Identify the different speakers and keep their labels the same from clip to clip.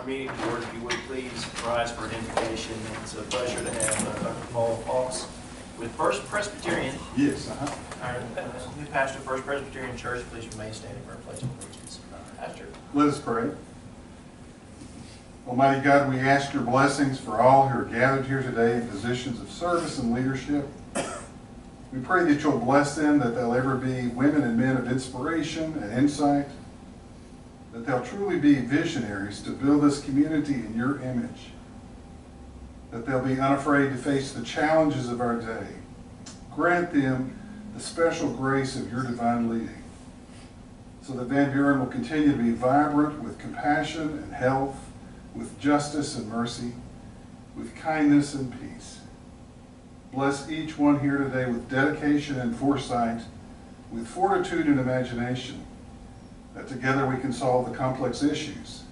Speaker 1: our meeting to order. If you would please rise for an invocation. It's a pleasure to have Dr. Paul Hawks with First Presbyterian.
Speaker 2: Yes.
Speaker 1: Our new pastor of First Presbyterian Church. Please remain standing for a pledge of allegiance. Pastor.
Speaker 2: Let us pray. Almighty God, we ask your blessings for all who are gathered here today in positions of service and leadership. We pray that you'll bless them, that they'll ever be women and men of inspiration and insight, that they'll truly be visionaries to build this community in your image, that they'll be unafraid to face the challenges of our day. Grant them the special grace of your divine leading, so that Van Buren will continue to be vibrant with compassion and health, with justice and mercy, with kindness and peace. Bless each one here today with dedication and foresight, with fortitude and imagination, that together we can solve the complex issues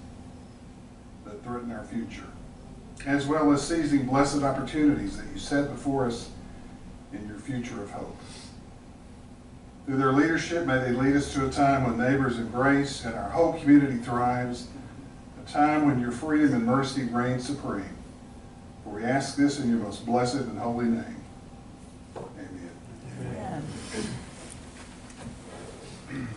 Speaker 2: that threaten our future, as well as seizing blessed opportunities that you set before us in your future of hope. Through their leadership, may they lead us to a time when neighbors embrace and our whole community thrives, a time when your freedom and mercy reign supreme. For we ask this in your most blessed and holy name. Amen.
Speaker 3: Amen.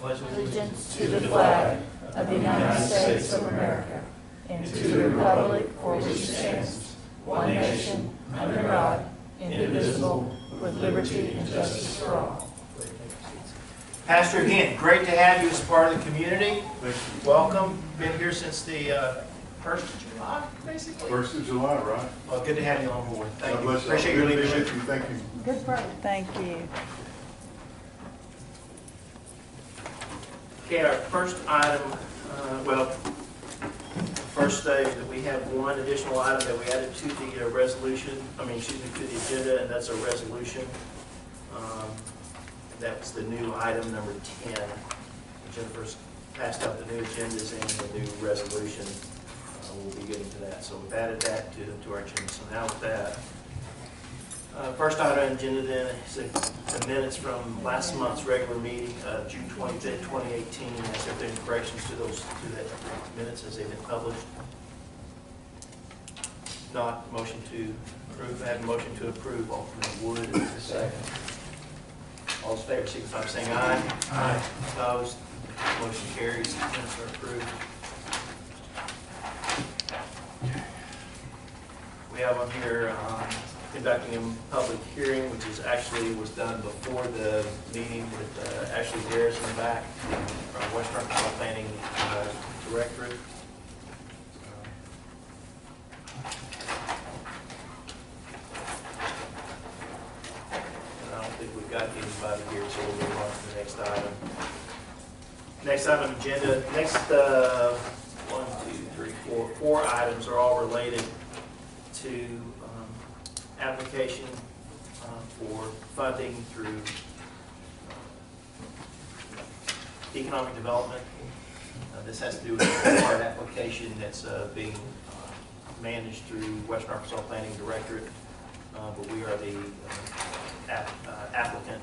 Speaker 3: Allegiance to the flag of the United States of America and to the republic for which it stands, one nation, under God, indivisible, with liberty and justice for all.
Speaker 1: Pastor, again, great to have you as part of the community. Welcome. Been here since the 1st of July, basically.
Speaker 2: 1st of July, right?
Speaker 1: Well, good to have you on board. Thank you.
Speaker 2: God bless you.
Speaker 1: Appreciate your leadership.
Speaker 2: Thank you.
Speaker 3: Good work. Thank you.
Speaker 1: Okay, our first item, first that we have one additional item that we added to the resolution, to the agenda, and that's a resolution. That's the new item number 10. Jennifer's passed out the new agendas and the new resolution. We'll be getting to that. So we've added that to our agenda. So now with that, first item on the agenda then is the minutes from last month's regular meeting of June 25th, 2018. Has there been corrections to those that minutes as they've been published? Not motion to approve. I have a motion to approve. Alderman Wood is the second. All in favor, signify by saying aye. Aye. Opposed? Motion carries. Minutes are approved. We have on here conducting a public hearing, which was done before the meeting with Ashley Garrison back from Western Arkansas Planning Directorate. I don't think we've got anybody here, so we'll move on to the next item. Next item on the agenda, four items are all related to application for funding through economic development. This has to do with a card application that's being managed through Western Arkansas Planning Directorate, but we are the applicant.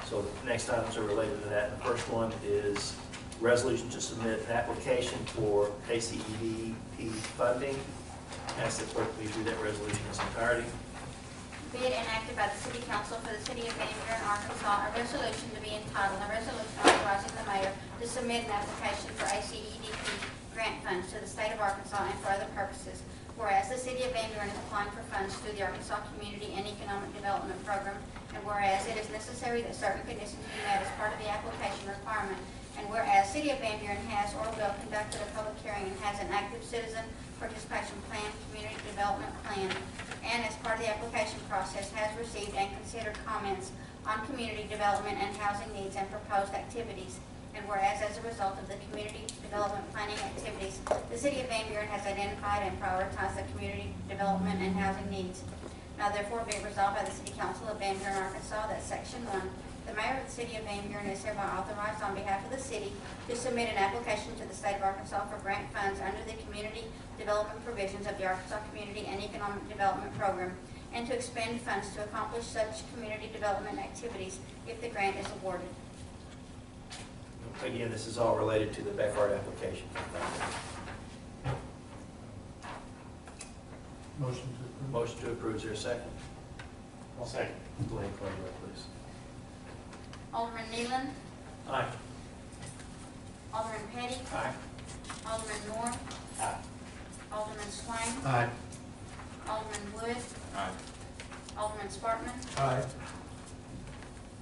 Speaker 1: So the next items are related to that. The first one is resolution to submit an application for ACEDP funding. Ask the clerk please read that resolution in its entirety.
Speaker 4: Be it enacted by the City Council for the City of Van Buren, Arkansas, a resolution to be entitled, a resolution authorizing the mayor to submit an application for ACEDP grant funds to the state of Arkansas and for other purposes. Whereas the City of Van Buren is applying for funds through the Arkansas Community and Economic Development Program, and whereas it is necessary that certain conditions be met as part of the application requirement, and whereas City of Van Buren has or will conducted a public hearing and has an active citizen participation plan, community development plan, and as part of the application process has received and considered comments on community development and housing needs and proposed activities. And whereas as a result of the community development planning activities, the City of Van Buren has identified and prioritized the community development and housing needs. Now therefore be it resolved by the City Council of Van Buren, Arkansas, that Section 1, the Mayor of the City of Van Buren is hereby authorized on behalf of the City to submit an application to the State of Arkansas for grant funds under the community development provisions of the Arkansas Community and Economic Development Program, and to expend funds to accomplish such community development activities if the grant is awarded.
Speaker 1: Again, this is all related to the Beckard application.
Speaker 5: Motion to approve.
Speaker 1: Motion to approve, is there a second?
Speaker 5: I'll second.
Speaker 1: Go ahead and call the roll, please.
Speaker 4: Alderman Nealon,
Speaker 1: Aye.
Speaker 4: Alderman Petty,
Speaker 1: Aye.
Speaker 4: Alderman Moore,
Speaker 5: Aye.
Speaker 4: Alderman Swain,
Speaker 5: Aye.
Speaker 4: Alderman Wood,
Speaker 5: Aye.
Speaker 4: Alderman Spartman,
Speaker 5: Aye.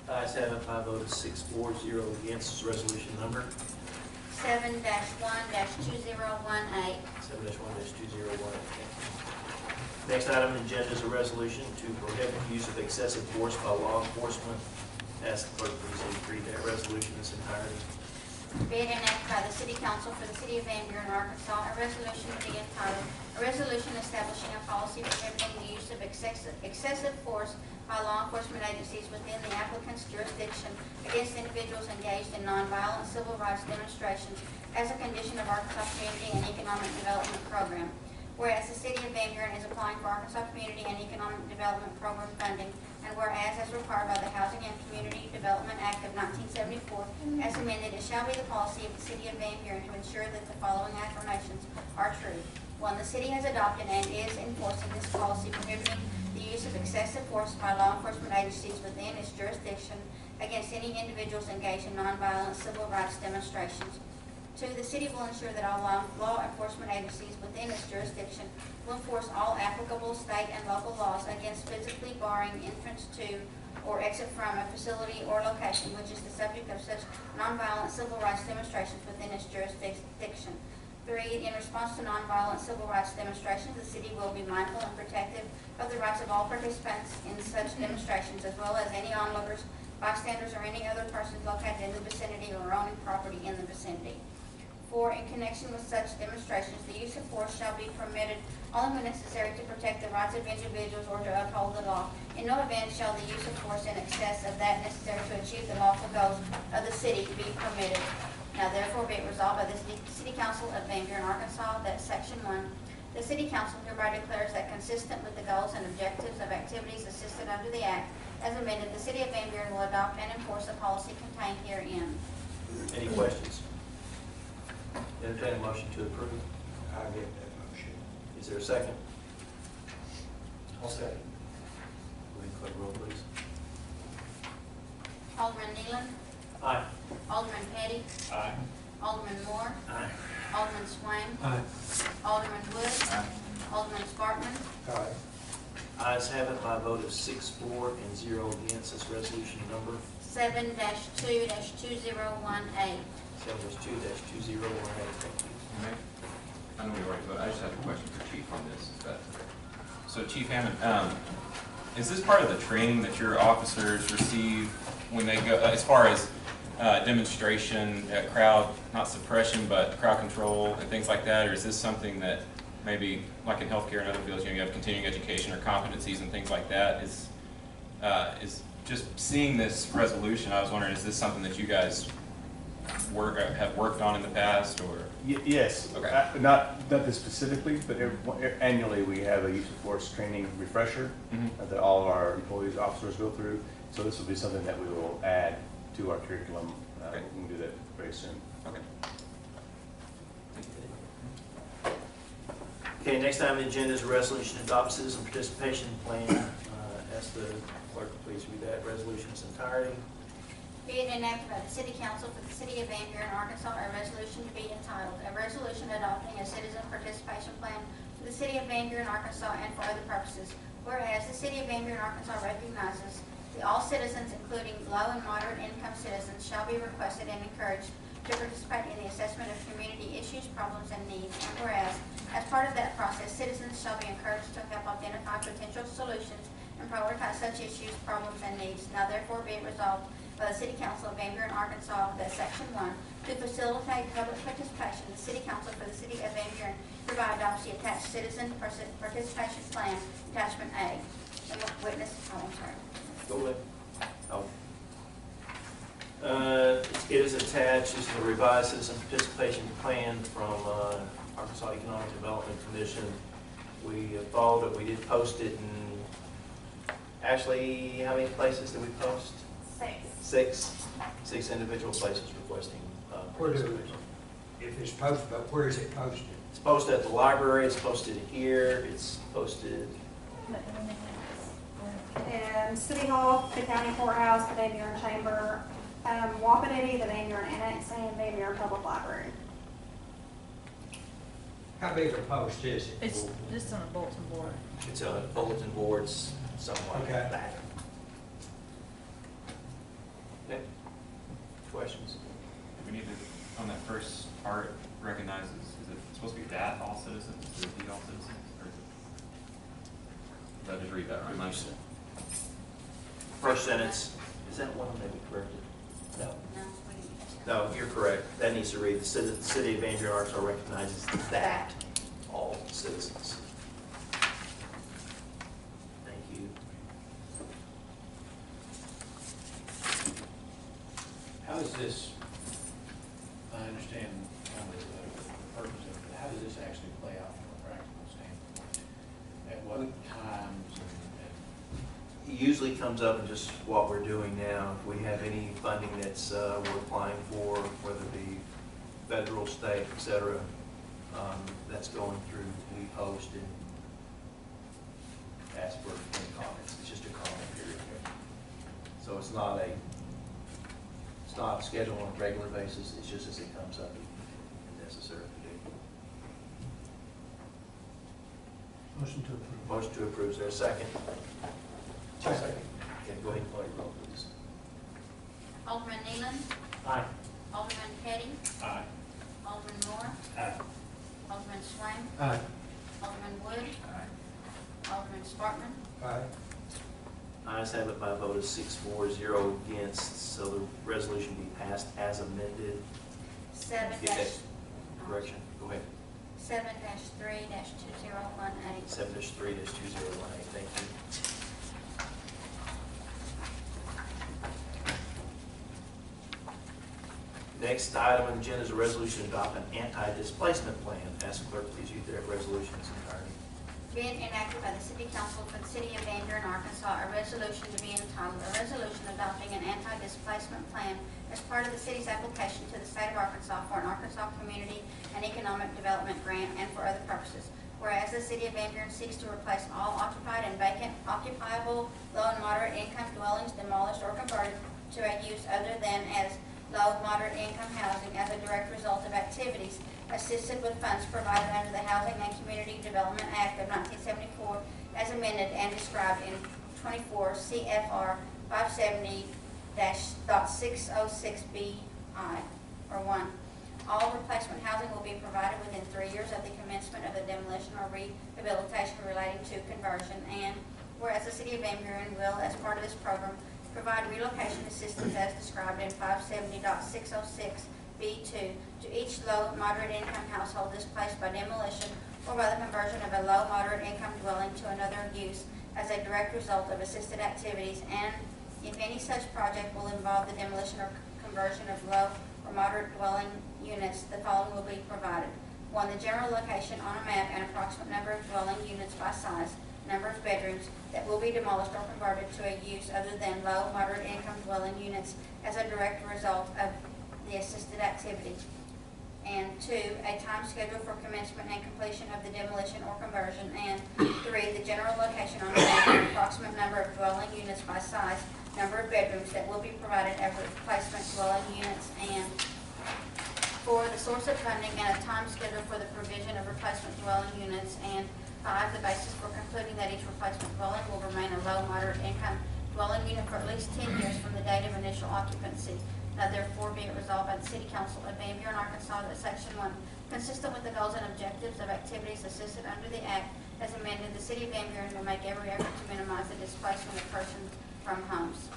Speaker 1: Ayes have it by a vote of 6-4-0 against. This resolution number
Speaker 4: 7-1-2018.
Speaker 1: 7-1-2018. Next item on the agenda is a resolution to prohibit the use of excessive force by law enforcement. Ask the clerk please to read that resolution in its entirety.
Speaker 4: Be it enacted by the City Council for the City of Van Buren, Arkansas, a resolution to be entitled, a resolution establishing a policy prohibiting the use of excessive force by law enforcement agencies within the applicant's jurisdiction against individuals engaged in nonviolent civil rights demonstrations as a condition of Arkansas Community and Economic Development Program. Whereas the City of Van Buren is applying for Arkansas Community and Economic Development Program funding, and whereas as required by the Housing and Community Development Act of 1974, as amended, it shall be the policy of the City of Van Buren to ensure that the following affirmations are true. 1, the city has adopted and is enforcing this policy prohibiting the use of excessive force by law enforcement agencies within its jurisdiction against any individuals engaged in nonviolent civil rights demonstrations. 2, the city will ensure that all law enforcement agencies within its jurisdiction will enforce all applicable state and local laws against physically barring entrance to or exit from a facility or location which is the subject of such nonviolent civil rights demonstrations within its jurisdiction. 3, in response to nonviolent civil rights demonstrations, the city will be mindful and protective of the rights of all participants in such demonstrations, as well as any onlookers, bystanders, or any other persons located in the vicinity or owning property in the vicinity. 4, in connection with such demonstrations, the use of force shall be permitted only when necessary to protect the rights of individuals or to uphold the law. In no event shall the use of force in excess of that necessary to achieve the lawful goals of the city be permitted. Now therefore be it resolved by the City Council of Van Buren, Arkansas, that Section 1, the City Council hereby declares that consistent with the goals and objectives of activities assisted under the Act, as amended, the City of Van Buren will adopt and enforce the policy contained herein.
Speaker 1: Any questions? Entertain a motion to approve.
Speaker 5: I'll give that motion.
Speaker 1: Is there a second?
Speaker 5: I'll second.
Speaker 1: Go ahead and call the roll, please.
Speaker 4: Alderman Nealon,
Speaker 1: Aye.
Speaker 4: Alderman Petty,
Speaker 5: Aye.
Speaker 4: Alderman Moore,
Speaker 1: Aye.
Speaker 4: Alderman Swain,
Speaker 5: Aye.
Speaker 4: Alderman Wood,
Speaker 5: Aye.
Speaker 4: Alderman Spartman,
Speaker 5: Aye.
Speaker 1: Ayes have it by a vote of 6-4-0 against. This resolution number
Speaker 4: 7-2-2018.
Speaker 1: 7-2-2018. Thank you.
Speaker 6: I know we already voted. I just have a question for Chief on this. So Chief Hammond, is this part of the training that your officers receive when they go, as far as demonstration, crowd, not suppression, but crowd control and things like that? Or is this something that maybe, like in healthcare and other fields, you have continuing education or competencies and things like that? Is just seeing this resolution, I was wondering, is this something that you guys have worked on in the past, or?
Speaker 7: Yes,
Speaker 6: Okay.
Speaker 7: not this specifically, but annually we have a use of force training refresher that all of our employees, officers go through. So this will be something that we will add to our curriculum.
Speaker 6: Okay.
Speaker 7: We can do that very soon.
Speaker 6: Okay.
Speaker 1: Okay, next item on the agenda is a resolution to adopt citizen participation plan. Ask the clerk to please read that resolution in its entirety.
Speaker 4: Be it enacted by the City Council for the City of Van Buren, Arkansas, a resolution to be entitled, a resolution adopting a citizen participation plan for the City of Van Buren, Arkansas, and for other purposes. Whereas the City of Van Buren, Arkansas recognizes that all citizens, including low and moderate income citizens, shall be requested and encouraged to participate in the assessment of community issues, problems, and needs. And whereas, as part of that process, citizens shall be encouraged to help identify potential solutions and prioritize such issues, problems, and needs. Now therefore be it resolved by the City Council of Van Buren, Arkansas, that Section 1, to facilitate public participation, the City Council for the City of Van Buren hereby adopts the attached citizen participation plan, attachment A. The witness, oh, I'm sorry.
Speaker 1: Go ahead. It is attached, this is the revised citizen participation plan from Arkansas Economic Development Commission. We followed it, we did post it in, actually, how many places did we post?
Speaker 4: 6.
Speaker 1: Six individual places requesting
Speaker 5: Where do,
Speaker 1: participation.
Speaker 5: if it's posted, but where is it posted?
Speaker 1: It's posted at the library, it's posted here, it's posted,
Speaker 8: And City Hall, the County Courthouse, the Van Buren Chamber, Wapatiti, the Van Buren Annex, and Van Buren Public Library.
Speaker 5: How big a post is it?
Speaker 3: It's just on a bulletin board.
Speaker 1: it's on bulletin boards, something like
Speaker 5: Okay.
Speaker 1: that. Okay. Questions?
Speaker 6: Do we need to, on that first part, recognizes, is it supposed to be that all citizens, is it the all citizens? Or is it? Did I just read that right? Mine said-
Speaker 1: First sentence, is that one that we corrected? No.
Speaker 4: No, we didn't.
Speaker 1: No, you're correct. That needs to read, the city of Van Buren Arkansas recognizes that all citizens. Thank you.
Speaker 5: How does this, I understand kind of the purpose of it, how does this actually play out from a practical standpoint? At what times and
Speaker 1: It usually comes up in just what we're doing now. If we have any funding that's, we're applying for, whether it be federal, state, et cetera, that's going through, we post and ask for any comments. It's just a comment period. So it's not scheduled on a regular basis, it's just as it comes up and necessary to do.
Speaker 5: Motion to approve.
Speaker 1: Motion to approve, is there a second?
Speaker 5: Second.
Speaker 1: Okay, go ahead and call your roll, please.
Speaker 4: Alderman Nealon,
Speaker 5: Aye.
Speaker 4: Alderman Petty,
Speaker 5: Aye.
Speaker 4: Alderman Moore,
Speaker 5: Aye.
Speaker 4: Alderman Swain,
Speaker 5: Aye.
Speaker 4: Alderman Wood,
Speaker 6: Aye.
Speaker 4: Alderman Spartman,
Speaker 5: Aye.
Speaker 1: Ayes have it by a vote of 6-4-0 against, so the resolution be passed as amended.
Speaker 4: seven
Speaker 1: Get
Speaker 4: dash,
Speaker 1: that correction, go ahead.
Speaker 4: 7-3-2018.
Speaker 1: 7-3-2018, thank you. Next item on the agenda is a resolution to adopt an anti-displacement plan. Ask the clerk, please read that resolution in its entirety.
Speaker 4: Being enacted by the City Council for the City of Van Buren, Arkansas, a resolution to be entitled, a resolution adopting an anti-displacement plan as part of the city's application to the state of Arkansas for an Arkansas Community and Economic Development Grant and for other purposes. Whereas the City of Van Buren seeks to replace all occupied and vacant, occupiable, low and moderate income dwellings demolished or converted to a use other than as low, moderate income housing as a direct result of activities assisted with funds provided under the Housing and Community Development Act of 1974 as amended and described in 24 CFR 570-.606BI, or 1. All replacement housing will be provided within 3 years of the commencement of the demolition or rehabilitation relating to conversion, and whereas the City of Van Buren will, as part of this program, provide relocation assistance as described in 570.606B2 to each low, moderate income household displaced by demolition or by the conversion of a low, moderate income dwelling to another use as a direct result of assisted activities, and if any such project will involve the demolition or conversion of low or moderate dwelling units, the following will be provided. 1, the general location on a map and approximate number of dwelling units by size, number of bedrooms that will be demolished or converted to a use other than low, moderate income dwelling units as a direct result of the assisted activity. And 2, a time schedule for commencement and completion of the demolition or conversion. And 3, the general location on the map and approximate number of dwelling units by size, number of bedrooms that will be provided as replacement dwelling units. And 4, the source of funding and a time schedule for the provision of replacement dwelling units. And 5, the basis for concluding that each replacement dwelling will remain a low, moderate income dwelling unit for at least 10 years from the date of initial occupancy. Now therefore be it resolved by the City Council of Van Buren, Arkansas, that Section 1, consistent with the goals and objectives of activities assisted under the Act as amended, the City of Van Buren will make every effort to minimize the displacement of persons from homes.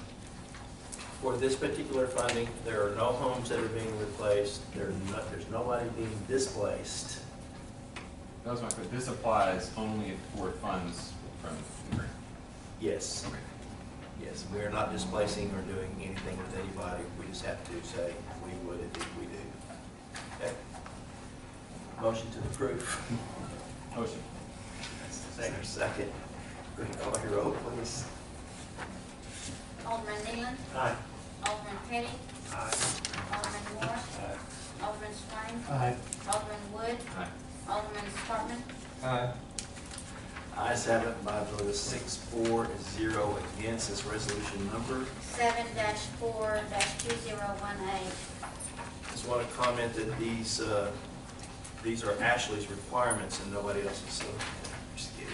Speaker 1: For this particular funding, there are no homes that are being replaced, there's nobody being displaced.
Speaker 6: That was my question. This applies only for funds from the grant.
Speaker 1: Yes.
Speaker 6: Okay.
Speaker 1: Yes, we are not displacing or doing anything with anybody. We just have to say we would if we do. Okay. Motion to approve.
Speaker 6: Motion.
Speaker 1: Second. Go ahead, call your roll, please.
Speaker 4: Alderman Nealon,
Speaker 5: Aye.
Speaker 4: Alderman Petty,
Speaker 5: Aye.
Speaker 4: Alderman Moore,
Speaker 5: Aye.
Speaker 4: Alderman Swain,
Speaker 5: Aye.
Speaker 4: Alderman Wood,
Speaker 6: Aye.
Speaker 4: Alderman Spartman,
Speaker 5: Aye.
Speaker 1: Ayes have it by a vote of 6-4-0 against this resolution number.
Speaker 4: 7-4-2018.
Speaker 1: Just want to comment that these are Ashley's requirements and nobody else's, so just get it.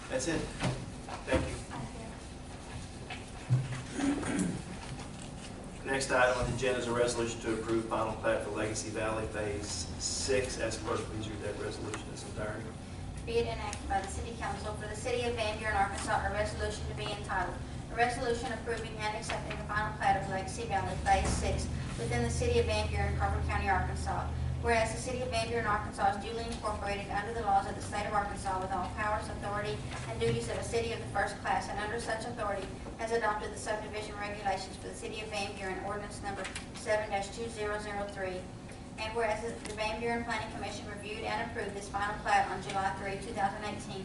Speaker 1: That's it. Thank you. Next item on the agenda is a resolution to approve final plat for Legacy Valley Phase 6. As clerk, please read that resolution in its entirety.
Speaker 4: Be it enacted by the City Council for the City of Van Buren, Arkansas, a resolution to be entitled, a resolution approving and accepting the final plat of Legacy Valley Phase 6 within the City of Van Buren, Crawford County, Arkansas. Whereas the City of Van Buren, Arkansas is duly incorporated under the laws of the State of Arkansas with all powers, authority, and duties of a city of the first class, and under such authority has adopted the subdivision regulations for the City of Van Buren, ordinance number 7-2003. And whereas the Van Buren Planning Commission reviewed and approved this final plat on July 3, 2018.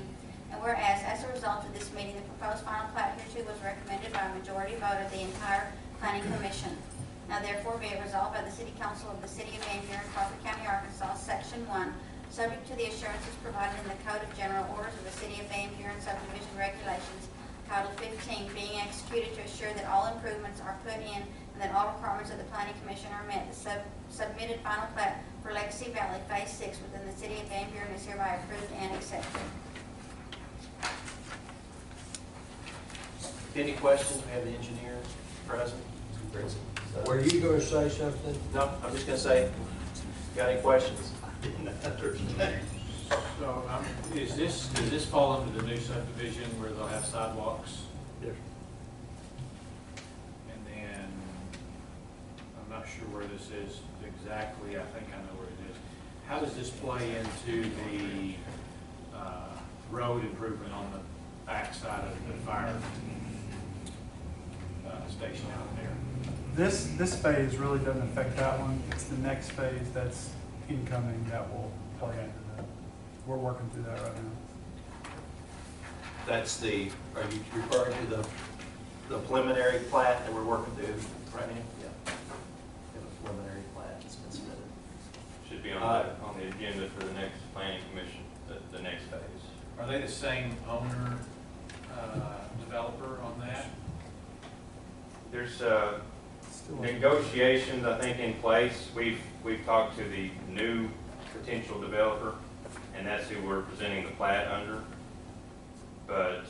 Speaker 4: And whereas, as a result of this meeting, the proposed final plat hereto was recommended by a majority vote of the entire Planning Commission. Now therefore be it resolved by the City Council of the City of Van Buren, Crawford County, Arkansas, Section 1, subject to the assurances provided in the Code of General Orders of the City of Van Buren Subdivision Regulations, Title 15, being executed to assure that all improvements are put in and that all requirements of the Planning Commission are met. The submitted final plat for Legacy Valley Phase 6 within the City of Van Buren is hereby approved and accepted.
Speaker 1: Any questions? We have the engineer present.
Speaker 9: Were you going to say something?
Speaker 1: No, I'm just going to say, got any questions?
Speaker 5: So, does this fall under the new subdivision where they'll have sidewalks?
Speaker 1: Yes.
Speaker 5: And then, I'm not sure where this is exactly, I think I know where it is. How does this play into the road improvement on the backside of the fire station out there?
Speaker 10: This phase really doesn't affect that one. It's the next phase that's incoming that will play into that. We're working through that right now.
Speaker 1: That's the, are you referring to the preliminary plat that we're working through right now? Yeah. We have a preliminary plat that's been submitted.
Speaker 6: Should be on the agenda for the next planning commission, the next phase.
Speaker 5: Are they the same owner, developer on that?
Speaker 6: There's negotiations, I think, in place. We've talked to the new potential developer, and that's who we're presenting the plat under. But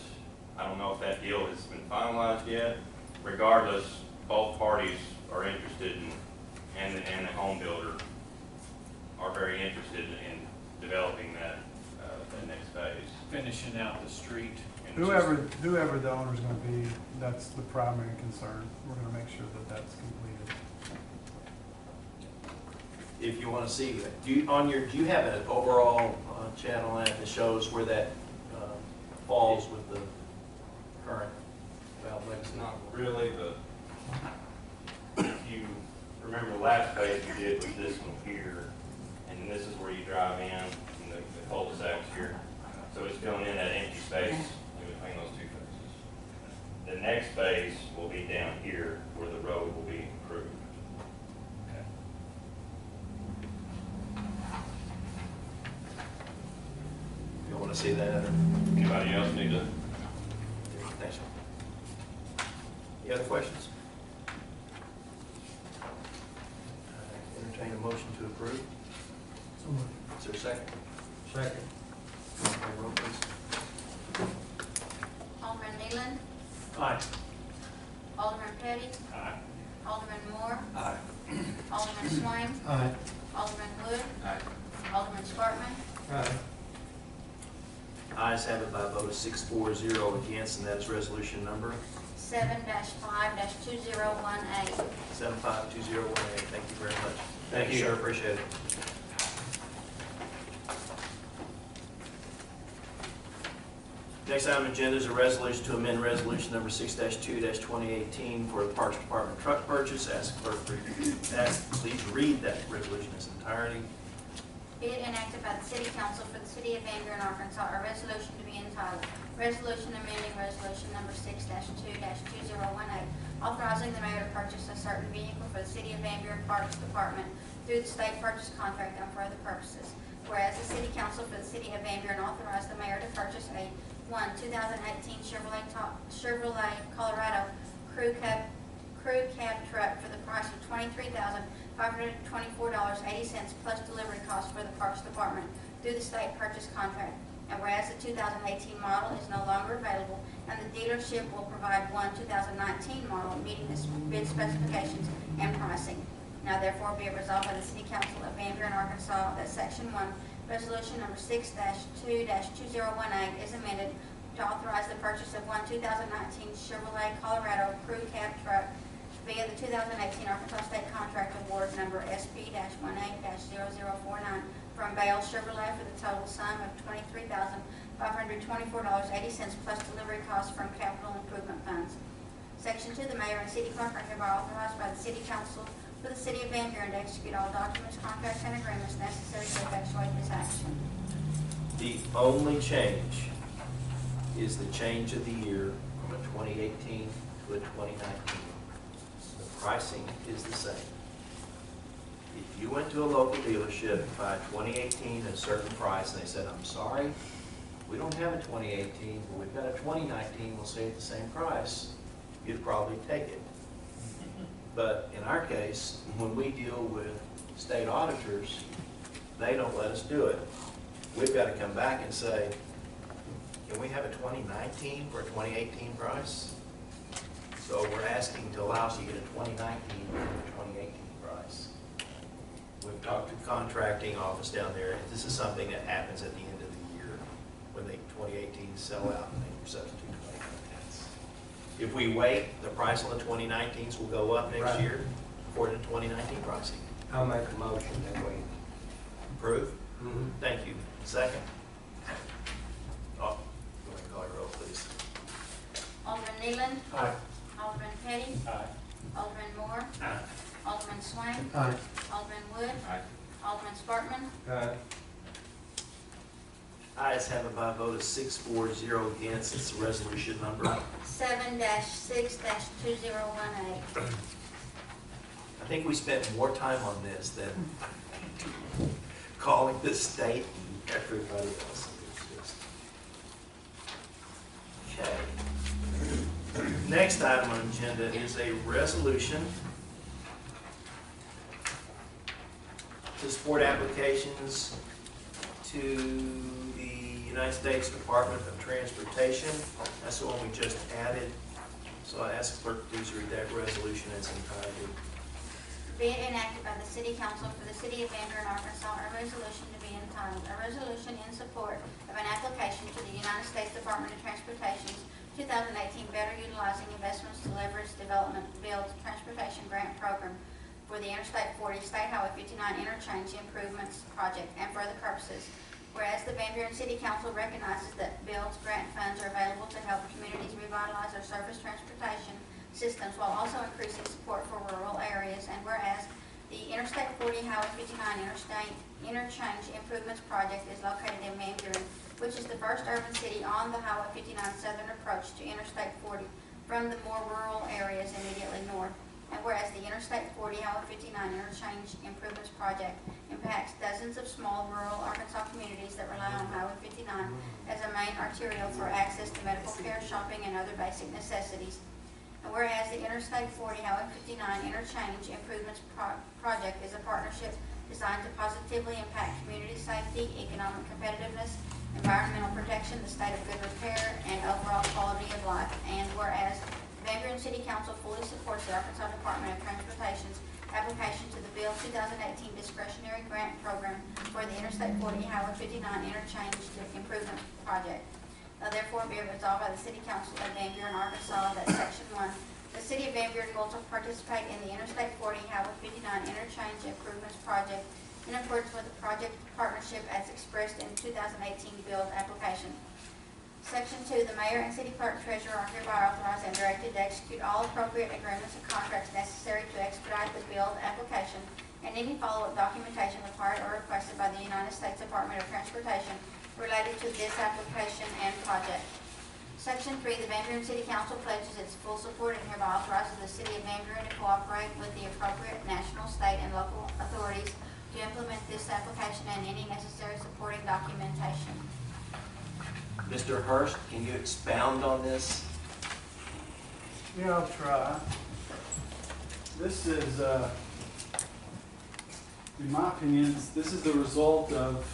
Speaker 6: I don't know if that deal has been finalized yet. Regardless, both parties are interested in, and the home builder are very interested in developing that next phase.
Speaker 5: Finishing out the street.
Speaker 10: Whoever the owner's going to be, that's the primary concern. We're going to make sure that that's completed.
Speaker 1: If you want to see, do you have an overall channel on it that shows where that falls with the current valve legacy?
Speaker 6: Not really, but if you remember the last phase we did was this one here, and then this is where you drive in, and the cul-de-sacs here. So it's filling in that empty space in between those two phases. The next phase will be down here where the road will be improved.
Speaker 5: Okay.
Speaker 1: You want to see that?
Speaker 6: Anybody else need to?
Speaker 1: Thanks. Any other questions? Entertain a motion to approve. Is there a second?
Speaker 9: Second.
Speaker 1: Okay, roll please.
Speaker 4: Alderman Nealon,
Speaker 1: Aye.
Speaker 4: Alderman Petty,
Speaker 5: Aye.
Speaker 4: Alderman Moore,
Speaker 1: Aye.
Speaker 4: Alderman Swain,
Speaker 9: Aye.
Speaker 4: Alderman Wood,
Speaker 6: Aye.
Speaker 4: Alderman Spartman,
Speaker 9: Aye.
Speaker 1: Ayes have it by a vote of 6-4-0 against, and that is resolution number
Speaker 4: 7-5-2018.
Speaker 1: 752018. Thank you very much.
Speaker 6: Thank you.
Speaker 1: Sir. Appreciate it. Next item on the agenda is a resolution to amend resolution number 6-2-2018 for the Parks Department truck purchase. Ask clerk, please read that resolution in its entirety.
Speaker 4: Be it enacted by the City Council for the City of Van Buren, Arkansas, a resolution to be entitled, Resolution amending Resolution number 6-2-2018, authorizing the mayor to purchase a certain vehicle for the City of Van Buren Parks Department through the state purchase contract and for other purposes. Whereas the City Council for the City of Van Buren authorized the mayor to purchase a 2018 Chevrolet Colorado crew cab truck for the price of $23,524.80 plus delivery costs for the Parks Department through the state purchase contract. And whereas the 2018 model is no longer available and the dealership will provide one 2019 model meeting the bid specifications and pricing. Now therefore be it resolved by the City Council of Van Buren, Arkansas, that Section 1, Resolution number 6-2-2018 is amended to authorize the purchase of one 2019 Chevrolet Colorado crew cab truck via the 2018 Arkansas State Contract Award number SP-18-0049 from Bale Chevrolet for the total sum of $23,524.80 plus delivery costs from capital improvement funds. Section 2, the mayor and city clerk are hereby authorized by the City Council for the City of Van Buren to execute all documents, contracts, and agreements necessary to effectuate this action.
Speaker 1: The only change is the change of the year from a 2018 to a 2019. The pricing is the same. If you went to a local dealership and buy a 2018 at a certain price and they said, I'm sorry, we don't have a 2018, but we've got a 2019, we'll say at the same price, you'd probably take it. But in our case, when we deal with state auditors, they don't let us do it. We've got to come back and say, can we have a 2019 for a 2018 price? So we're asking to allow us to get a 2019 for a 2018 price. We've talked to the contracting office down there, and this is something that happens at the end of the year when the 2018 sell out and they substitute 2019s. If we wait, the price on the 2019s will go up next
Speaker 9: Right.
Speaker 1: year according to 2019 pricing.
Speaker 9: I'll make a motion that way.
Speaker 1: Approve? Thank you. Second? Oh, go ahead and call your roll, please.
Speaker 4: Alderman Nealon.
Speaker 9: Aye.
Speaker 4: Alderman Petty.
Speaker 5: Aye.
Speaker 4: Alderman Moore.
Speaker 5: Aye.
Speaker 4: Alderman Swain.
Speaker 9: Aye.
Speaker 4: Alderman Wood.
Speaker 6: Aye.
Speaker 4: Alderman Sparkman.
Speaker 9: Aye.
Speaker 1: Ayes have it by a vote of 6-4-0 against. It's resolution number.
Speaker 4: 7-6-2018.
Speaker 1: I think we spent more time on this than calling the state and everybody else. Okay. Next item on the agenda is a resolution to support applications to the United States Department of Transportation. That's the one we just added. So I ask clerk to please read that resolution in its entirety.
Speaker 4: Be it enacted by the City Council for the City of Van Buren, Arkansas, a resolution to be entitled, a resolution in support of an application to the United States Department of Transportation's 2018 Better Utilizing Investments to Leverage Development Build Transportation Grant Program for the Interstate 40 State Highway 59 Interchange Improvements Project and for other purposes. Whereas the Van Buren City Council recognizes that BUILD's grant funds are available to help communities revitalize their surface transportation systems while also increasing support for rural areas, and whereas the Interstate 40 Highway 59 Interchange Improvements Project is located in Van Buren, which is the first urban city on the Highway 59 southern approach to Interstate 40 from the more rural areas immediately north. And whereas the Interstate 40 Highway 59 Interchange Improvements Project impacts dozens of small rural Arkansas communities that rely on Highway 59 as a main arterial for access to medical care, shopping, and other basic necessities. And whereas the Interstate 40 Highway 59 Interchange Improvements Project is a partnership designed to positively impact community safety, economic competitiveness, environmental protection, the state of good repair, and overall quality of life. And whereas the Van Buren City Council fully supports the Arkansas Department of Transportation's application to the Bill 2018 Discretionary Grant Program for the Interstate 40 Highway 59 Interchange Improvement Project. Now therefore be it resolved by the City Council of Van Buren, Arkansas, that Section 1, the City of Van Buren will participate in the Interstate 40 Highway 59 Interchange Improvements Project in accordance with the project partnership as expressed in 2018 BUILD application. Section 2, the mayor and city clerk treasurer are hereby authorized and directed to execute all appropriate agreements and contracts necessary to expedite the BUILD application and any follow-up documentation required or requested by the United States Department of Transportation related to this application and project. Section 3, the Van Buren City Council pledges its full support and hereby authorizes the City of Van Buren to cooperate with the appropriate national, state, and local authorities to implement this application and any necessary supporting documentation.
Speaker 1: Mr. Hurst, can you expound on this?
Speaker 10: Yeah, I'll try. This is, in my opinion, this is the result of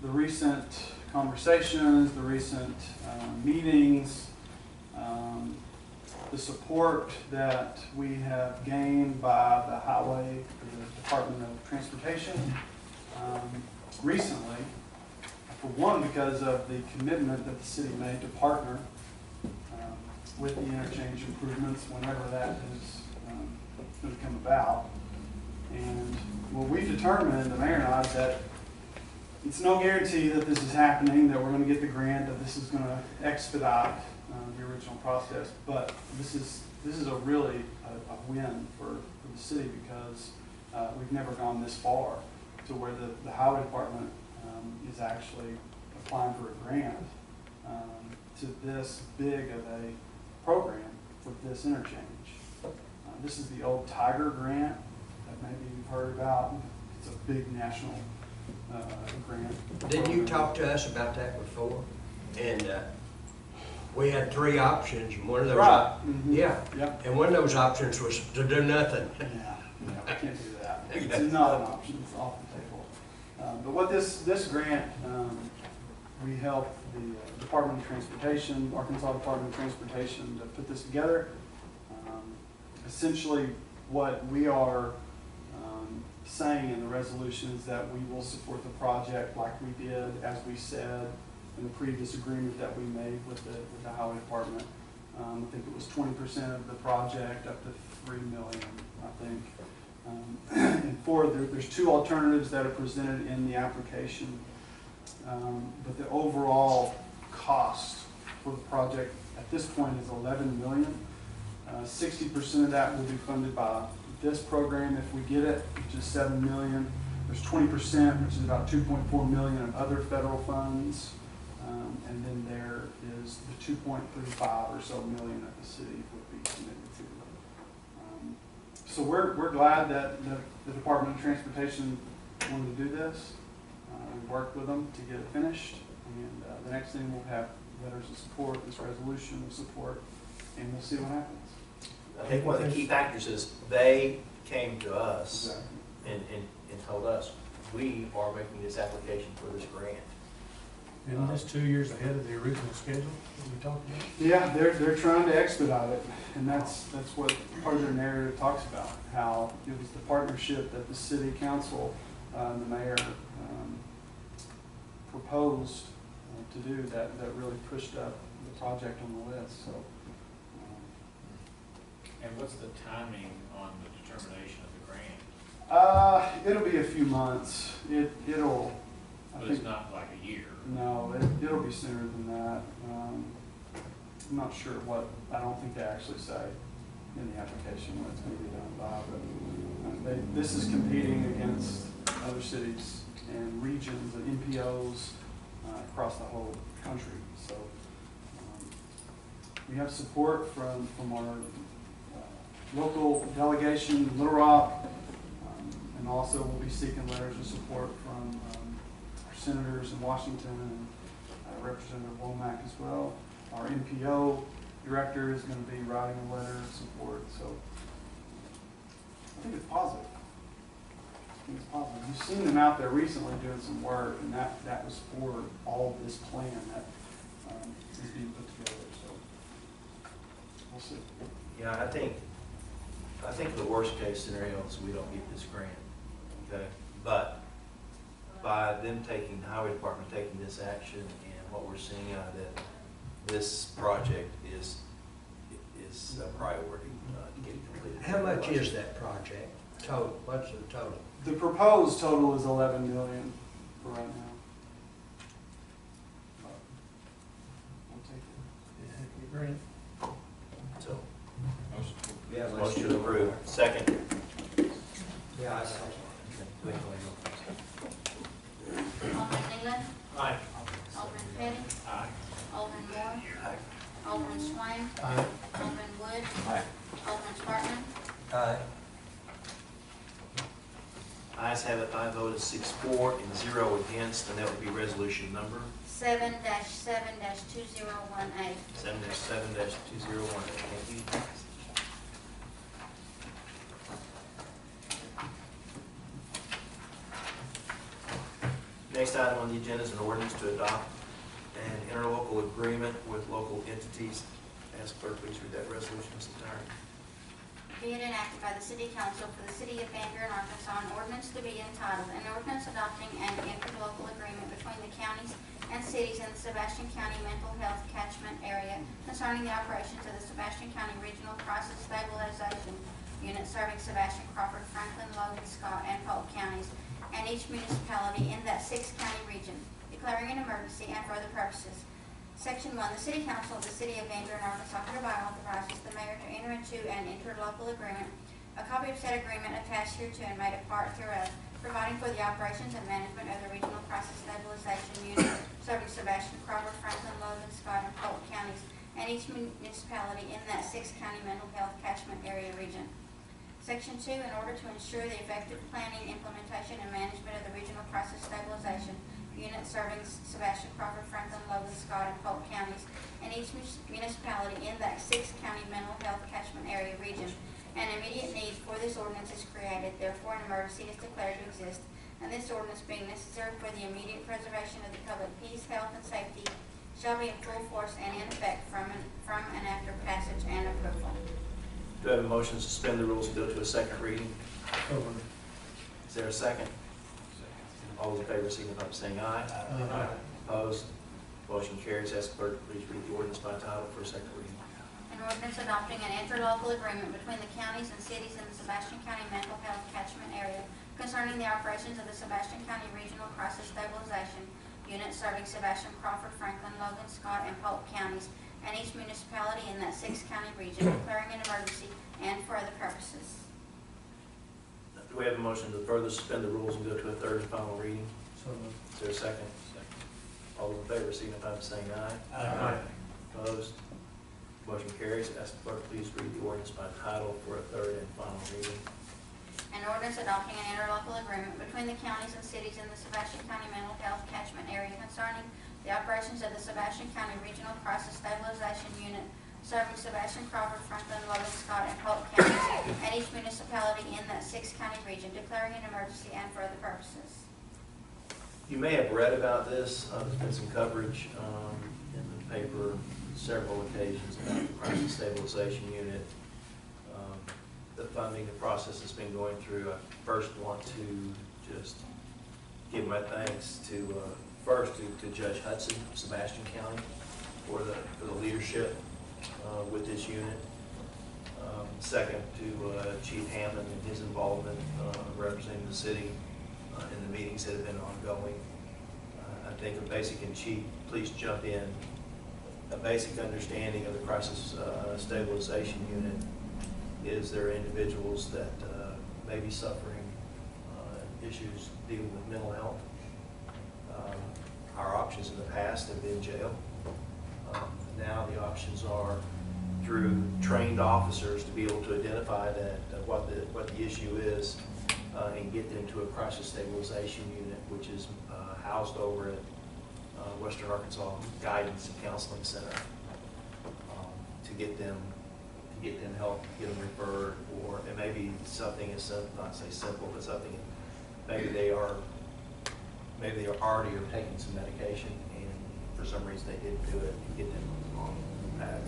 Speaker 10: the recent conversations, the recent meetings, the support that we have gained by the highway, the Department of Transportation recently. For one, because of the commitment that the city made to partner with the interchange improvements whenever that is going to come about. And what we've determined, the mayor and I, is that it's no guarantee that this is happening, that we're going to get the grant, that this is going to expedite the original process. But this is a really a win for the city because we've never gone this far to where the highway department is actually applying for a grant to this big of a program for this interchange. This is the old Tiger grant that maybe you've heard about. It's a big national grant.
Speaker 9: Didn't you talk to us about that before? And we had 3 options, and one of those.
Speaker 10: Right. Mm-hmm.
Speaker 9: Yeah.
Speaker 10: Yep.
Speaker 9: And one of those options was to do nothing.
Speaker 10: Yeah, we can't do that. It's not an option, it's off the table. But what this grant, we helped the Department of Transportation, Arkansas Department of Transportation, to put this together. Essentially, what we are saying in the resolution is that we will support the project like we did, as we said in the previous agreement that we made with the highway department. I think it was 20% of the project up to $3 million, I think. And there's 2 alternatives that are presented in the application, but the overall cost for the project at this point is $11 million. 60% of that will be funded by this program if we get it, which is $7 million. There's 20%, which is about $2.4 million of other federal funds, and then there is the 2.35 or so million that the city would be committed to. So we're glad that the Department of Transportation wanted to do this. We worked with them to get it finished, and the next thing we'll have letters of support, this resolution of support, and we'll see what happens.
Speaker 1: I think one of the key factors is they came to us
Speaker 10: Exactly.
Speaker 1: and told us, we are making this application for this grant.
Speaker 11: Isn't this 2 years ahead of the original schedule that we talked about?
Speaker 10: Yeah, they're trying to expedite it, and that's what part of their narrative talks about, how it was the partnership that the city council, the mayor, proposed to do that really pushed up the project on the list. So.
Speaker 5: And what's the timing on the determination of the grant?
Speaker 10: It'll be a few months. It'll. I
Speaker 5: But
Speaker 10: think,
Speaker 5: it's not like a year.
Speaker 10: no, it'll be sooner than that. I'm not sure what. I don't think they actually say in the application when it's going to be done by. But this is competing against other cities and regions and MPOs across the whole country. So we have support from our local delegation in Little Rock, and also we'll be seeking letters of support from our senators in Washington and Representative Womack as well. Our MPO director is going to be writing a letter of support, so I think it's positive. I think it's positive. You've seen them out there recently doing some work, and that was for all of this plan that is being put together, so we'll see.
Speaker 1: Yeah, I think the worst case scenario is we don't get this grant, okay? But by them taking, the highway department taking this action and what we're seeing out of it, this project is a priority to get completed.
Speaker 9: How much is that project total? What's the total?
Speaker 10: The proposed total is 11 million for right now. We'll take it.
Speaker 1: So,
Speaker 6: Motion.
Speaker 9: Yeah,
Speaker 1: motion approved. Second.
Speaker 9: Yeah, I saw.
Speaker 4: Alderman Nealon?
Speaker 5: Aye.
Speaker 4: Alderman Petty?
Speaker 5: Aye.
Speaker 1: Ayes have it, by a vote of 6-4 and 0 against, and that would be resolution number
Speaker 4: 7-7-2018.
Speaker 1: 7-7-2018. Thank you. Next item on the agenda is an ordinance to adopt an interlocal agreement with local entities. Ask clerk, please read that resolution in its entirety.
Speaker 4: Be it enacted by the City Council for the City of Van Buren, Arkansas, an ordinance to be entitled, an ordinance adopting an interlocal agreement between the counties and cities in the Sebastian County Mental Health Catchment Area concerning the operations of the Sebastian County Regional Crisis Stabilization Unit serving Sebastian, Crawford, Franklin, Logan, Scott, and Polk counties, and each municipality in that six-county region, declaring an emergency and for other purposes. Section 1, the City Council of the City of Van Buren, Arkansas hereby authorizes the mayor to enter into an interlocal agreement, a copy of said agreement attached hereto and made a part hereof, providing for the operations and management of the Regional Crisis Stabilization Unit serving Sebastian, Crawford, Franklin, Logan, Scott, and Polk counties, and each municipality in that six-county mental health catchment area region. Section 2, in order to ensure the effective planning, implementation, and management of the Regional Crisis Stabilization Unit serving Sebastian, Crawford, Franklin, Logan, Scott, and Polk counties, and each municipality in that six-county mental health catchment area region. An immediate need for this ordinance is created, therefore an emergency is declared to exist, and this ordinance being necessary for the immediate preservation of the public peace, health, and safety shall be in full force and in effect from and after passage and approval.
Speaker 1: Do I have a motion to suspend the rules and go to a second reading? Is there a second? All those in favor signify by saying aye.
Speaker 11: Aye.
Speaker 1: Opposed? Motion carries. Ask clerk, please read the ordinance by title for a second reading.
Speaker 4: An ordinance adopting an interlocal agreement between the counties and cities in the Sebastian County Mental Health Catchment Area concerning the operations of the Sebastian County Regional Crisis Stabilization Unit serving Sebastian, Crawford, Franklin, Logan, Scott, and Polk counties, and each municipality in that six-county region, declaring an emergency and for other purposes.
Speaker 1: Do we have a motion to further suspend the rules and go to a third and final reading?
Speaker 11: So moved.
Speaker 1: Is there a second? All those in favor signify by saying aye.
Speaker 11: Aye.
Speaker 1: Opposed? Motion carries. Ask the clerk, please read the ordinance by title for a third and final reading.
Speaker 4: An ordinance adopting an interlocal agreement between the counties and cities in the Sebastian County Mental Health Catchment Area concerning the operations of the Sebastian County Regional Crisis Stabilization Unit serving Sebastian, Crawford, Franklin, Logan, Scott, and Polk counties, and each municipality in that six-county region, declaring an emergency and for other purposes.
Speaker 1: You may have read about this. There's been some coverage in the paper several occasions about the Crisis Stabilization Unit. The funding, the process has been going through. I first want to just give my thanks to Judge Hudson of Sebastian County for the leadership with this unit. Second to Chief Hammond and his involvement representing the city in the meetings that have been ongoing. I think a basic, and Chief, please jump in, a basic understanding of the Crisis Stabilization Unit is there are individuals that may be suffering issues dealing with mental health. Our options in the past have been jail. Now the options are through trained officers to be able to identify that what the issue is and get them to a crisis stabilization unit, which is housed over at Western Arkansas Guidance and Counseling Center to get them help, get them referred, or it may be something as not say simple, but something maybe they already are taking some medication and for some reason they didn't do it, and get them on the path.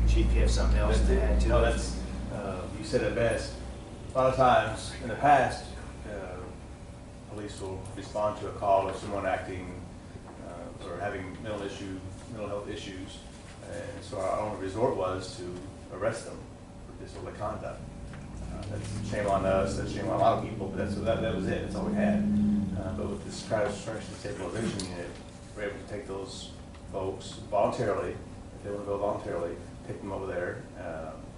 Speaker 1: Chief, you have something else to add to
Speaker 7: No,
Speaker 1: that?
Speaker 7: that's, you said it best. A lot of times in the past, police will respond to a call of someone acting or having mental health issues. And so our only resort was to arrest them for disorderly conduct. That's shame on us, that's shame on a lot of people, but that was it, that's all we had. But with this crisis stabilization unit, we're able to take those folks voluntarily, if they want to go voluntarily, take them over there,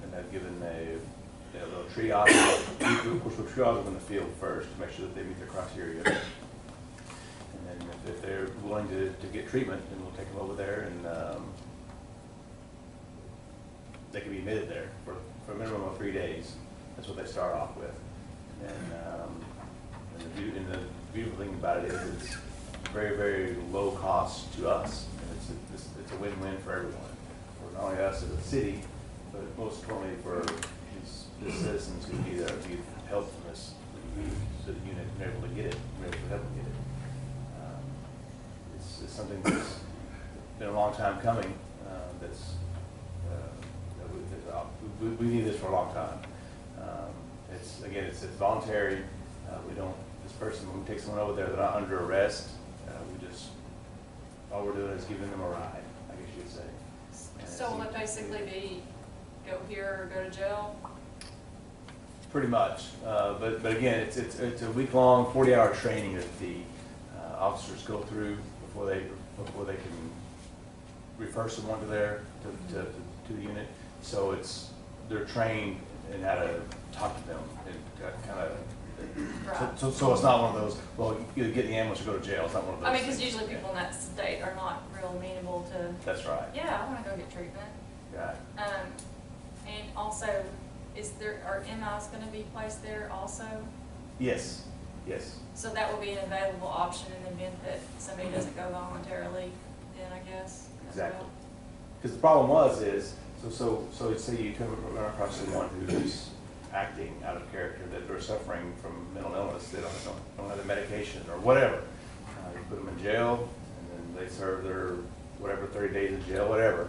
Speaker 7: and then given a little triage. Of course, we'll triage them in the field first to make sure that they meet their criteria. And then if they're willing to get treatment, then we'll take them over there and they can be admitted there for a minimum of 3 days. That's what they start off with. And And the beautiful thing about it is it's very, very low cost to us. And it's a win-win for everyone, for not only us as a city, but most importantly for the citizens who need help from this unit, and they're able to get it, we're able to help them get it. It's something that's been a long time coming. We need this for a long time. It's voluntary. We don't, this person, when we take someone over there, they're not under arrest. All we're doing is giving them a ride, I guess you'd say. And
Speaker 12: So will it basically be go here or go to jail?
Speaker 7: Pretty much, but again, it's a week-long, 40-hour training that the officers go through before they can refer someone to the unit. So they're trained in how to talk to them and kind of.
Speaker 12: Right.
Speaker 7: So it's not one of those, well, you either get in the ambulance or go to jail. It's not one of those.
Speaker 12: I mean, because
Speaker 7: things.
Speaker 12: usually people in that state are not real amenable to,
Speaker 7: That's right.
Speaker 12: yeah, I want to go get treatment.
Speaker 7: Right.
Speaker 12: And also, are MIs going to be placed there also?
Speaker 7: Yes. Yes.
Speaker 12: So that will be an available option in the event that somebody doesn't go voluntarily, then I guess. as
Speaker 7: Exactly.
Speaker 12: well.
Speaker 7: Because the problem is so say you come across someone who's acting out of character, that they're suffering from mental illness, they don't have the medication or whatever. You put them in jail, and then they serve their whatever 30 days in jail, whatever.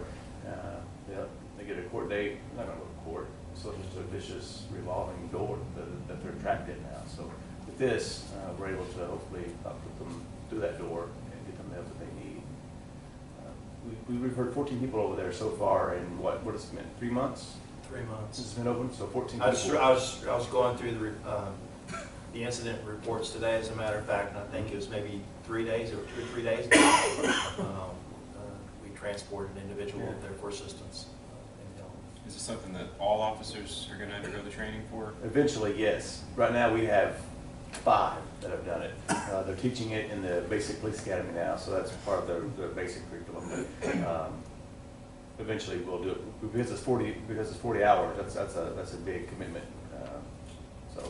Speaker 7: They get a court date. Not gonna go to court. So it's just a vicious revolving door that they're trapped in now. So with this, we're able to hopefully put them through that door and get them the help that they need. We referred 14 people over there so far in what has it been, 3 months?
Speaker 1: 3 months.
Speaker 7: Since it's been open, so 14
Speaker 1: I
Speaker 7: people.
Speaker 1: was going through the incident reports today, as a matter of fact, and I think it was maybe 3 days or 2 or 3 days ago. We transported an individual over there for assistance.
Speaker 6: Is this something that all officers are going to undergo the training for?
Speaker 7: Eventually, yes. Right now, we have 5 that have done it. They're teaching it in the basic police academy now, so that's part of their basic curriculum. But, eventually, we'll do it because it's 40 hours. That's a big commitment. So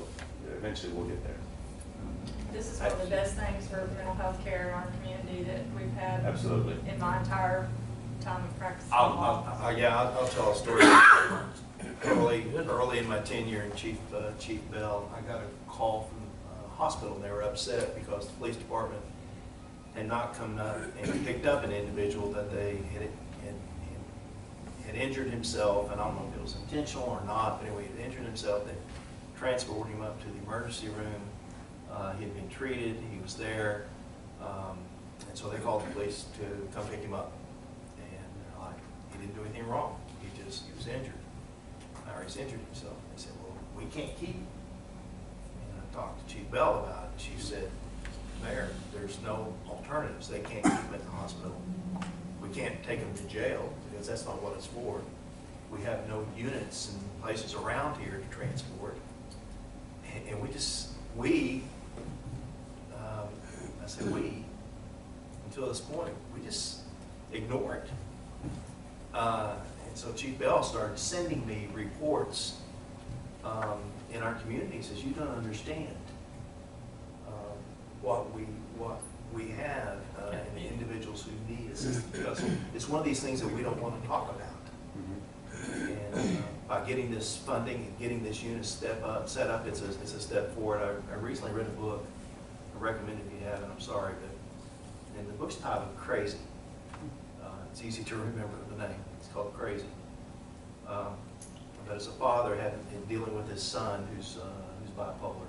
Speaker 7: eventually, we'll get there.
Speaker 12: This is one of the best things for mental health care in our community that we've had.
Speaker 7: Absolutely.
Speaker 12: In my entire time of practicing law.
Speaker 1: I'll tell a story. Early in my tenure in Chief Bell, I got a call from the hospital, and they were upset because the police department had not come up and picked up an individual that they had injured himself, and I don't know if it was intentional or not, but anyway, he had injured himself. They transported him up to the emergency room. He had been treated, he was there, and so they called the police to come pick him up. And they're like, he didn't do anything wrong, he was injured. Or he's injured himself. They said, well, we can't keep him. And I talked to Chief Bell about it. She said, Mayor, there's no alternatives. They can't keep him in the hospital. We can't take him to jail because that's not what it's for. We have no units and places around here to transport. And I said we, until this point, we just ignore it. And so Chief Bell started sending me reports in our community. He says, you don't understand what we have and the individuals who need assistance. Because it's one of these things that we don't want to talk about. And by getting this funding and getting this unit set up, it's a step forward. I recently read a book. I recommend it if you haven't. I'm sorry, and the book's titled Crazy. It's easy to remember the name. It's called Crazy. But as a father, dealing with his son who's bipolar,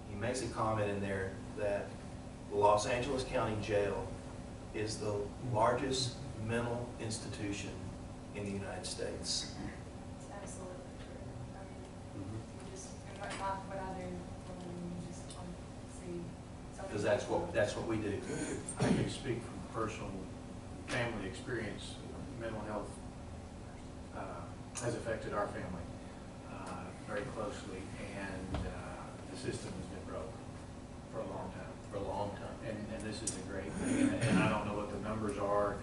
Speaker 1: he makes a comment in there that the Los Angeles County Jail is the largest mental institution in the United States.
Speaker 12: It's absolutely true. I mean, you just, and what I do, you just see.
Speaker 1: Because that's what we do.
Speaker 5: I can speak from personal family experience. Mental health has affected our family very closely, and the system has been broke for a long time.
Speaker 1: For a long time.
Speaker 5: And this is a great thing, and I don't know what the numbers are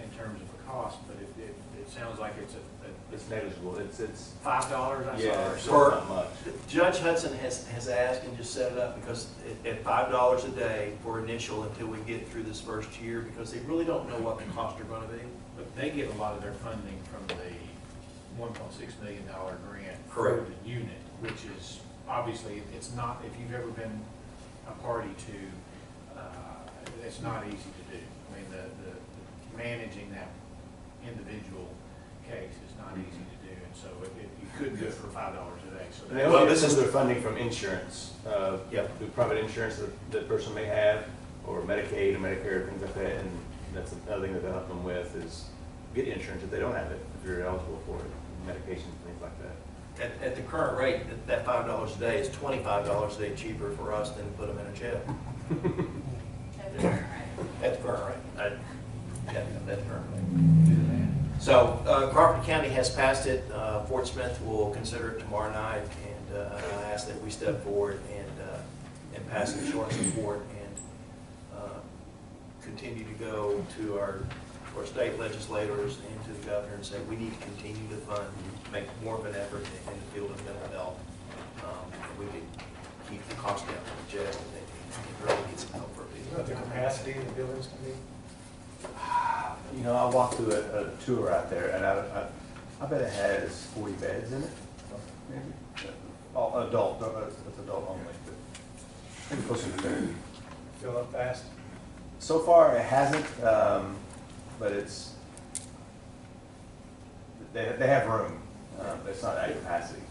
Speaker 5: in terms of the cost, but it sounds like it's
Speaker 7: It's negligible. It's
Speaker 5: $5, I saw.
Speaker 7: yeah,
Speaker 5: or
Speaker 7: it's
Speaker 5: something.
Speaker 7: not much.
Speaker 1: Judge Hudson has asked and just set it up because at $5 a day for initial until we get through this first year, because they really don't know what the costs are gonna be.
Speaker 5: But they get a lot of their funding from the $1.6 million grant for
Speaker 1: Correct.
Speaker 5: the unit, which is, obviously, it's not, if you've ever been a party to, it's not easy to do. I mean, the managing that individual case is not easy to do, and so you couldn't do it for $5 a day, so
Speaker 7: They
Speaker 5: that.
Speaker 7: also get some of their funding from insurance,
Speaker 1: Yep.
Speaker 7: the private insurance that person may have, or Medicaid or Medicare, things like that, and that's another thing that they help them with is get insurance if they don't have it, if you're eligible for it, medications, things like that.
Speaker 1: At the current rate, that $5 a day is $25 a day cheaper for us than to put them in a jail. At the current rate. Yeah, that's current rate. So Crawford County has passed it. Fort Smith will consider it tomorrow night, and I ask that we step forward and pass an insurance report and continue to go to our state legislators and to the governor and say we need to continue to fund, make more of an effort in the field of mental health. And we can keep the cost down in the jail and really get some help for people.
Speaker 11: What the capacity of the buildings can be?
Speaker 7: You know, I walked through a tour out there, and I bet it has 40 beds in it, maybe. All adult, it's adult only, but maybe closer to 30.
Speaker 11: Fill up fast?
Speaker 7: So far, it hasn't, but it's, they have room. It's not at capacity.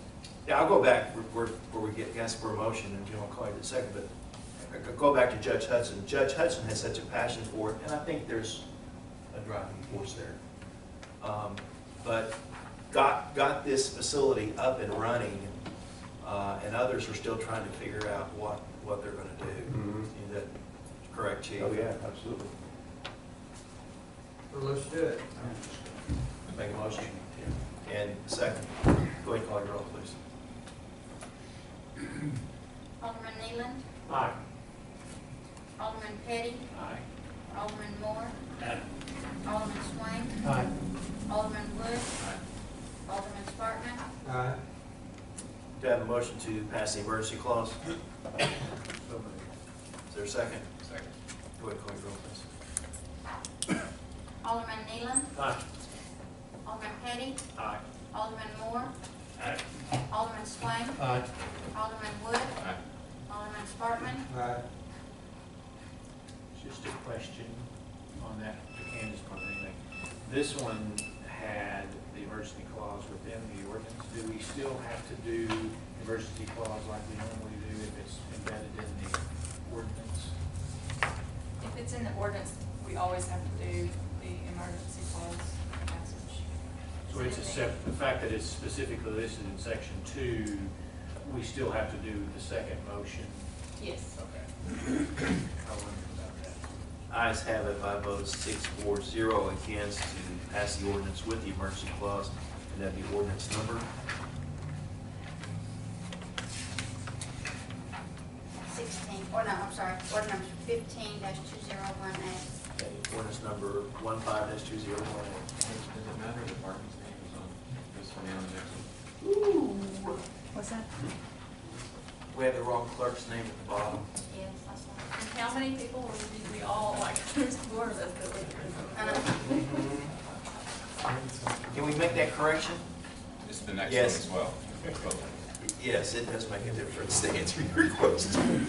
Speaker 1: Yeah, I'll go back where we get asked for a motion, and Jim will call you in a second, but I'll go back to Judge Hudson. Judge Hudson has such a passion for it, and I think there's a driving force there. But got this facility up and running, and others are still trying to figure out what they're gonna do.
Speaker 7: Mhm.
Speaker 1: Is that correct, Chief?
Speaker 7: Oh, yeah, absolutely.
Speaker 9: Well, let's do it.
Speaker 1: Make a motion. And second, go ahead and call your roll, please.
Speaker 4: Alderman Nealon,
Speaker 5: Aye.
Speaker 4: Alderman Petty,
Speaker 5: Aye.
Speaker 4: Alderman Moore,
Speaker 5: Aye.
Speaker 4: Alderman Swain,
Speaker 11: Aye.
Speaker 4: Alderman Wood, Alderman Spartman,
Speaker 9: Aye.
Speaker 1: Do I have a motion to pass the emergency clause?
Speaker 5: So moved.
Speaker 1: Is there a second?
Speaker 6: Second.
Speaker 1: Go ahead and call your roll, please.
Speaker 4: Alderman Nealon,
Speaker 5: Aye.
Speaker 4: Alderman Petty,
Speaker 5: Aye.
Speaker 4: Alderman Moore,
Speaker 5: Aye.
Speaker 4: Alderman Swain,
Speaker 11: Aye.
Speaker 4: Alderman Wood,
Speaker 6: Aye.
Speaker 4: Alderman Spartman,
Speaker 9: Aye.
Speaker 5: Just a question on that, to Candace more than anything. This one had the emergency clause within the ordinance. Do we still have to do emergency clause like we normally do if it's embedded in the ordinance?
Speaker 12: If it's in the ordinance, we always have to do the emergency clause passage.
Speaker 5: So it's the fact that it's specifically listed in section 2, we still have to do the second motion?
Speaker 12: Yes.
Speaker 5: Okay. I wondered about that.
Speaker 1: Ayes have it by votes 6-4-0 against to pass the ordinance with the emergency clause, and that'd be ordinance number
Speaker 4: 16, or no, I'm sorry, ordinance 15-2018.
Speaker 1: ordinance number 15-2018.
Speaker 6: Does it matter the department's name is on this one and the next one?
Speaker 3: What's that?
Speaker 1: We have the wrong clerk's name at the bottom.
Speaker 4: Yes, I saw it.
Speaker 12: And how many people did we all, like, there's four of us that we.
Speaker 1: Can we make that correction?
Speaker 6: It's the next one
Speaker 1: Yes.
Speaker 6: as well.
Speaker 1: Yes, it does make a difference to answer your question.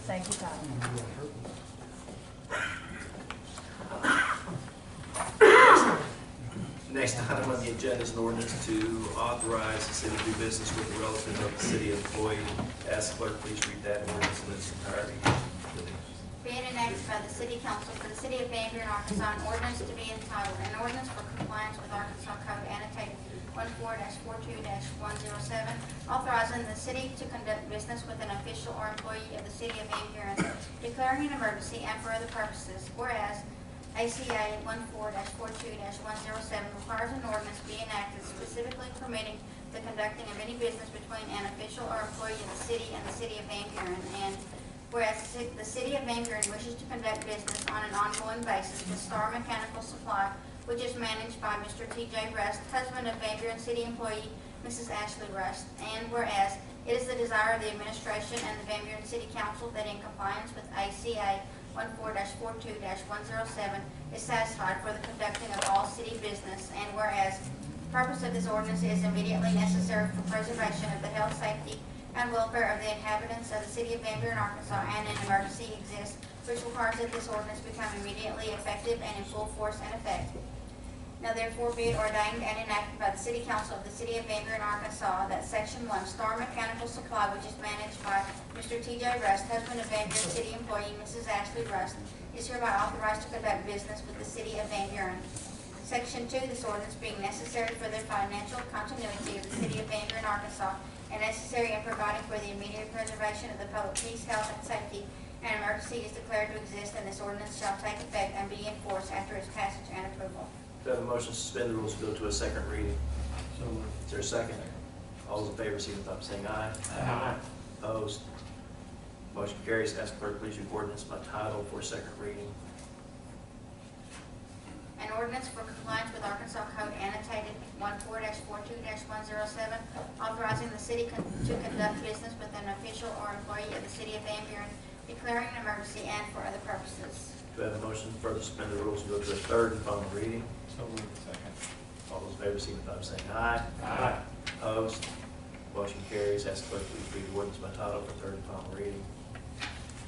Speaker 3: Thank you, Todd.
Speaker 1: Next item on the agenda is an ordinance to authorize the city to do business with a relative of the city employee. Ask clerk, please read that ordinance in its entirety.
Speaker 4: Being enacted by the City Council for the City of Van Buren, Arkansas, an ordinance to be entitled, an ordinance for compliance with Arkansas Code annotated 14-42-107, authorizing the city to conduct business with an official or employee of the City of Van Buren, declaring an emergency and for other purposes. Whereas ACA 14-42-107 requires an ordinance be enacted specifically permitting the conducting of any business between an official or employee of the city and the City of Van Buren, and whereas the City of Van Buren wishes to conduct business on an ongoing basis with Star Mechanical Supply, which is managed by Mr. T.J. Rust, husband of Van Buren City employee Mrs. Ashley Rust. And whereas it is the desire of the administration and the Van Buren City Council that in compliance with ACA 14-42-107 is satisfied for the conducting of all city business. And whereas the purpose of this ordinance is immediately necessary for preservation of the health, safety, and welfare of the inhabitants of the city of Van Buren, Arkansas, and an emergency exists, which requires that this ordinance become immediately effective and in full force and effect. Now therefore be it ordained and enacted by the City Council of the City of Van Buren, Arkansas, that Section 1, Star Mechanical Supply, which is managed by Mr. T.J. Rust, husband of Van Buren City employee Mrs. Ashley Rust, is hereby authorized to conduct business with the City of Van Buren. Section 2, this ordinance being necessary for the financial continuity of the City of Van Buren, Arkansas, and necessary in providing for the immediate preservation of the public peace, health, and safety, an emergency is declared to exist, and this ordinance shall take effect and be enforced after its passage and approval.
Speaker 1: Do I have a motion to suspend the rules and go to a second reading?
Speaker 11: So moved.
Speaker 1: Is there a second? All those in favor, signify by saying aye.
Speaker 11: Aye.
Speaker 1: Opposed? Motion carries. Ask clerk, please read ordinance by title for second reading.
Speaker 4: An ordinance for compliance with Arkansas Code annotated 14-42-107, authorizing the city to conduct business with an official or employee of the City of Van Buren, declaring an emergency and for other purposes.
Speaker 1: Do I have a motion to further suspend the rules and go to a third and final reading?
Speaker 11: So moved.
Speaker 6: Second.
Speaker 1: All those in favor, signify by saying aye.
Speaker 11: Aye.
Speaker 1: Opposed? Motion carries. Ask clerk, please read ordinance by title for third and final reading.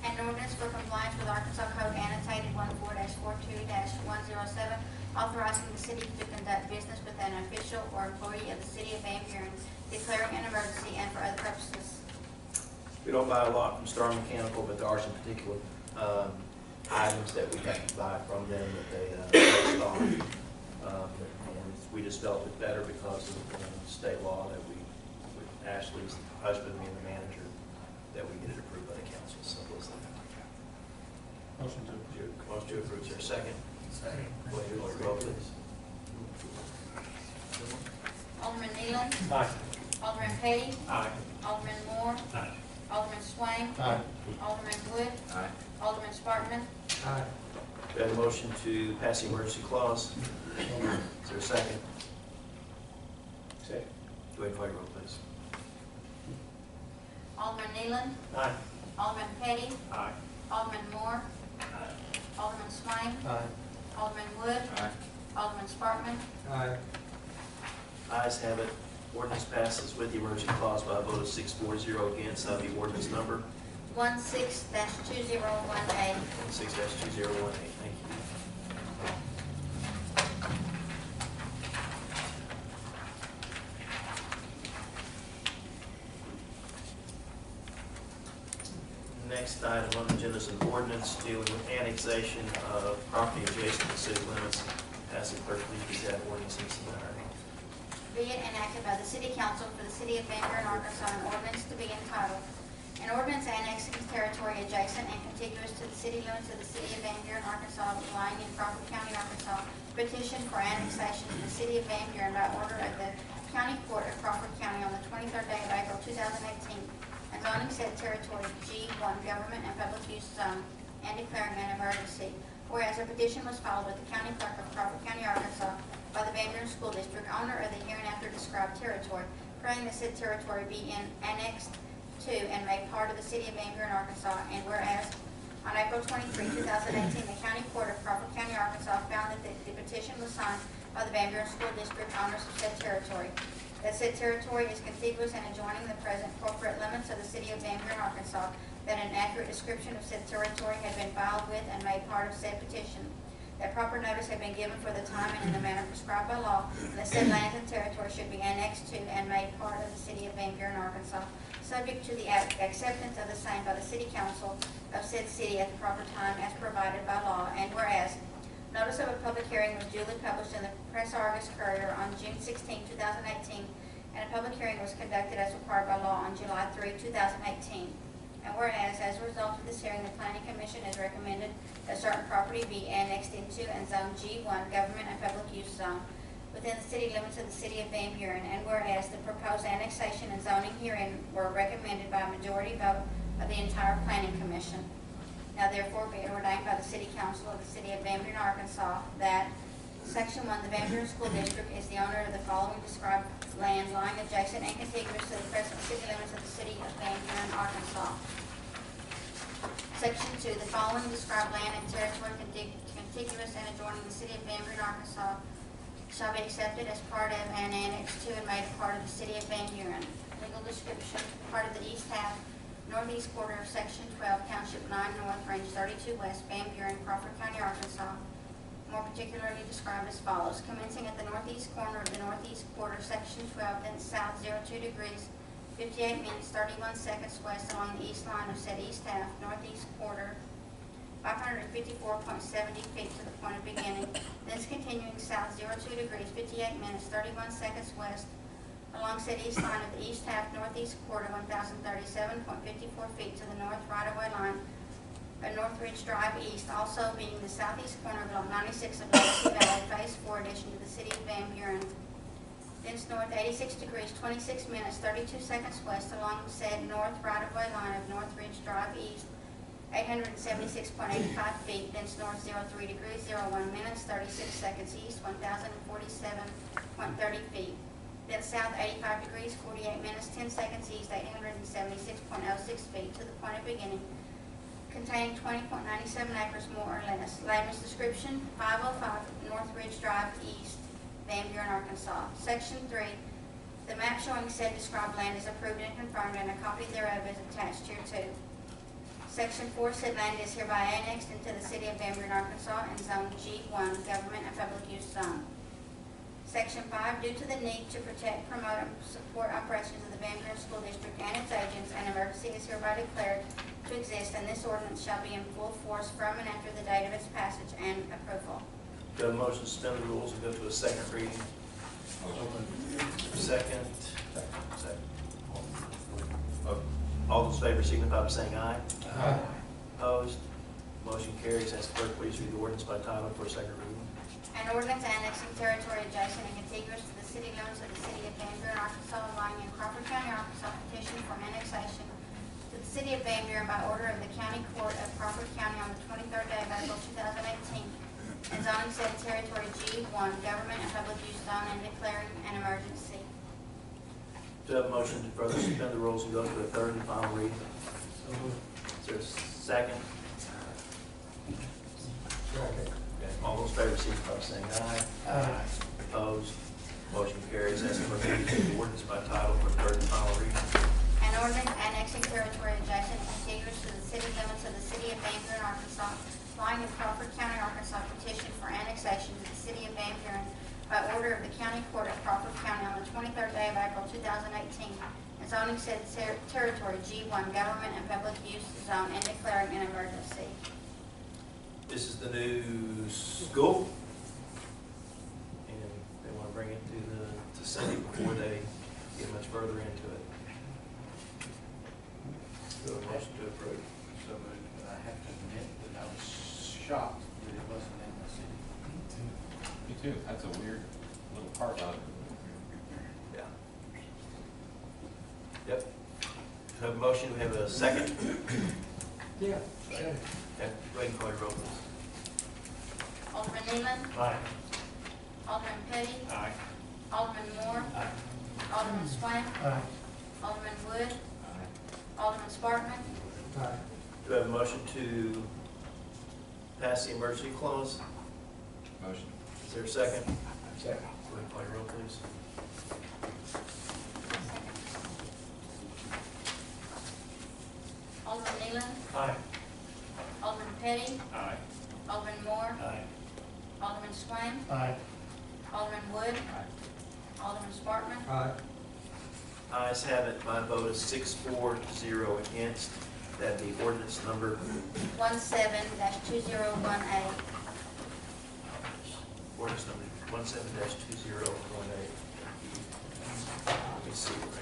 Speaker 4: An ordinance for compliance with Arkansas Code annotated 14-42-107, authorizing the city to conduct business with an official or employee of the City of Van Buren, declaring an emergency and for other purposes.
Speaker 1: We don't buy a lot from Star Mechanical, but there are some particular items that we have to buy from them that they stock. And we just felt it better because of state law that we, with Ashley's husband being the manager, that we get it approved by the council. So was that.
Speaker 11: Motion to approve.
Speaker 1: Motion to approve. Is there a second? Second. Will you roll, please?
Speaker 4: Alderman Nealon.
Speaker 11: Aye.
Speaker 4: Alderman Petty.
Speaker 11: Aye.
Speaker 4: Alderman Moore.
Speaker 11: Aye.
Speaker 4: Alderman Swain.
Speaker 11: Aye.
Speaker 4: Alderman Wood.
Speaker 6: Aye.
Speaker 4: Alderman Sparkman.
Speaker 11: Aye.
Speaker 1: We have a motion to pass the emergency clause.
Speaker 11: So moved.
Speaker 1: Is there a second?
Speaker 11: Second.
Speaker 1: Go ahead and call your roll, please.
Speaker 4: Alderman Nealon.
Speaker 11: Aye.
Speaker 4: Alderman Petty.
Speaker 11: Aye.
Speaker 4: Alderman Moore. Alderman Swain.
Speaker 11: Aye.
Speaker 4: Alderman Wood.
Speaker 6: Aye.
Speaker 4: Alderman Sparkman.
Speaker 11: Aye.
Speaker 1: Ayes have it. Ordinance passes with the emergency clause by a vote of 6-4-0 against. That'll be ordinance number
Speaker 4: 16-2018.
Speaker 1: 6-2018. Thank you. Next item on the agenda is an ordinance dealing with annexation of property adjacent to city limits. Ask the clerk, please read that ordinance in its entirety.
Speaker 4: Be it enacted by the City Council for the City of Van Buren, Arkansas, an ordinance to be entitled, an ordinance annexing territory adjacent and contiguous to the city limits of the City of Van Buren, Arkansas, lying in Crawford County, Arkansas, petition for annexation to the City of Van Buren by order of the County Court of Crawford County on the 23rd day of April 2018, and zoning said territory G1 Government and Public Use Zone, and declaring an emergency. Whereas a petition was filed with the County Clerk of Crawford County, Arkansas, by the Van Buren School District, owner of the hereinafter described territory, praying the said territory be annexed to and made part of the City of Van Buren, Arkansas. And whereas on April 23, 2018, the County Court of Crawford County, Arkansas, found that the petition was signed by the Van Buren School District, owners of said territory, that said territory is contiguous and adjoining the present corporate limits of the City of Van Buren, Arkansas, that an accurate description of said territory had been filed with and made part of said petition, that proper notice had been given for the time and in the manner prescribed by law, and that said lands and territory should be annexed to and made part of the City of Van Buren, Arkansas, subject to the acceptance of the same by the City Council of said city at the proper time as provided by law. And whereas notice of a public hearing was duly published in the Press Argus Courier on June 16, 2018, and a public hearing was conducted as required by law on July 3, 2018. And whereas, as a result of this hearing, the Planning Commission has recommended that certain property be annexed into and zoned G1 Government and Public Use Zone within the city limits of the City of Van Buren. And whereas the proposed annexation and zoning herein were recommended by a majority vote of the entire Planning Commission. Now therefore be it ordained by the City Council of the City of Van Buren, Arkansas, that Section 1, the Van Buren School District is the owner of the following described land lying adjacent and contiguous to the present city limits of the city of Van Buren, Arkansas. Section 2, the following described land and territory contiguous and adjoining the city of Van Buren, Arkansas shall be accepted as part of and annexed to and made a part of the city of Van Buren. Legal description, part of the east half, northeast quarter of Section 12, Township 9 North, Range 32 West, Van Buren, Crawford County, Arkansas. More particularly described as follows. Commencing at the northeast corner of the northeast quarter, Section 12, then south 02 degrees, 58 minutes, 31 seconds west along the east line of said east half, northeast quarter, 554.70 feet to the point of beginning, thence continuing south 02 degrees, 58 minutes, 31 seconds west along said east line of the east half, northeast quarter, 1,037.54 feet to the north right-of-way line of North Ridge Drive East, also being the southeast corner of Block 96 of Legacy Valley, Phase 4, addition to the city of Van Buren. Thence north 86 degrees, 26 minutes, 32 seconds west along said north right-of-way line of North Ridge Drive East, 876.85 feet. Thence north 03 degrees, 01 minutes, 36 seconds east, 1,047.30 feet. Then south 85 degrees, 48 minutes, 10 seconds east, 876.06 feet to the point of beginning, containing 20.97 acres more or less. Layman's description, 505 North Ridge Drive East, Van Buren, Arkansas. Section 3, the map showing said described land is approved and confirmed, and a copy thereof is attached here too. Section 4, said land is hereby annexed into the city of Van Buren, Arkansas, in Zone G1, Government and Public Use Zone. Section 5, due to the need to protect, promote, and support operations of the Van Buren School District and its agents, an emergency is hereby declared to exist, and this ordinance shall be in full force from and after the date of its passage and approval.
Speaker 1: Do I have a motion to suspend the rules and go to a second reading? Second. All those in favor signify by saying aye.
Speaker 11: Aye.
Speaker 1: Opposed? Motion carries. Ask the clerk please read the ordinance by title for a second reading.
Speaker 4: An ordinance annexing territory adjacent and contiguous to the city limits of the city of Van Buren, Arkansas, lying in Crawford County, Arkansas, petition for annexation to the city of Van Buren by order of the County Court of Crawford County on the 23rd day of April 2018, and zoning said territory G1, Government and Public Use Zone, and declaring an emergency.
Speaker 1: Do I have a motion to further suspend the rules and go to a third and final reading? Is there a second? Okay. All those in favor signify by saying aye.
Speaker 11: Aye.
Speaker 1: Opposed? Motion carries. Ask the clerk to read the ordinance by title for third and final reading.
Speaker 4: An ordinance annexing territory adjacent and contiguous to the city limits of the city of Van Buren, Arkansas, lying in Crawford County, Arkansas, petition for annexation to the city of Van Buren by order of the County Court of Crawford County on the 23rd day of April 2018, and zoning said territory G1, Government and Public Use Zone, and declaring an emergency.
Speaker 1: This is the new school, and they want to bring it to Cindy before they get much further into it. Do a motion to approve.
Speaker 5: So I have to admit that I was shocked that it wasn't in the city.
Speaker 6: Me too. That's a weird little part of it.
Speaker 1: Yeah. Yep. We have a motion, we have a second.
Speaker 11: Yeah.
Speaker 1: Okay, go ahead and call your roll, please.
Speaker 4: Alderman Nealon,
Speaker 1: Aye.
Speaker 4: Alderman Petty,
Speaker 5: Aye.
Speaker 4: Alderman Moore, Alderman Swain,
Speaker 11: Aye.
Speaker 4: Alderman Wood, Alderman Sparkman,
Speaker 11: Aye.
Speaker 1: Do I have a motion to pass the emergency clause?
Speaker 6: Motion.
Speaker 1: Is there a second? Second. Go ahead and call your roll, please.
Speaker 4: Alderman Nealon,
Speaker 1: Aye.
Speaker 4: Alderman Petty,
Speaker 5: Aye.
Speaker 4: Alderman Moore,
Speaker 1: Aye.
Speaker 4: Alderman Swain,
Speaker 11: Aye.
Speaker 4: Alderman Wood, Alderman Sparkman,
Speaker 11: Aye.
Speaker 1: Ayes have it by a vote of 6-4, 0 against. That'd be ordinance number
Speaker 4: 17-2018.
Speaker 1: Ordinance number 17-2018. Let me see right here.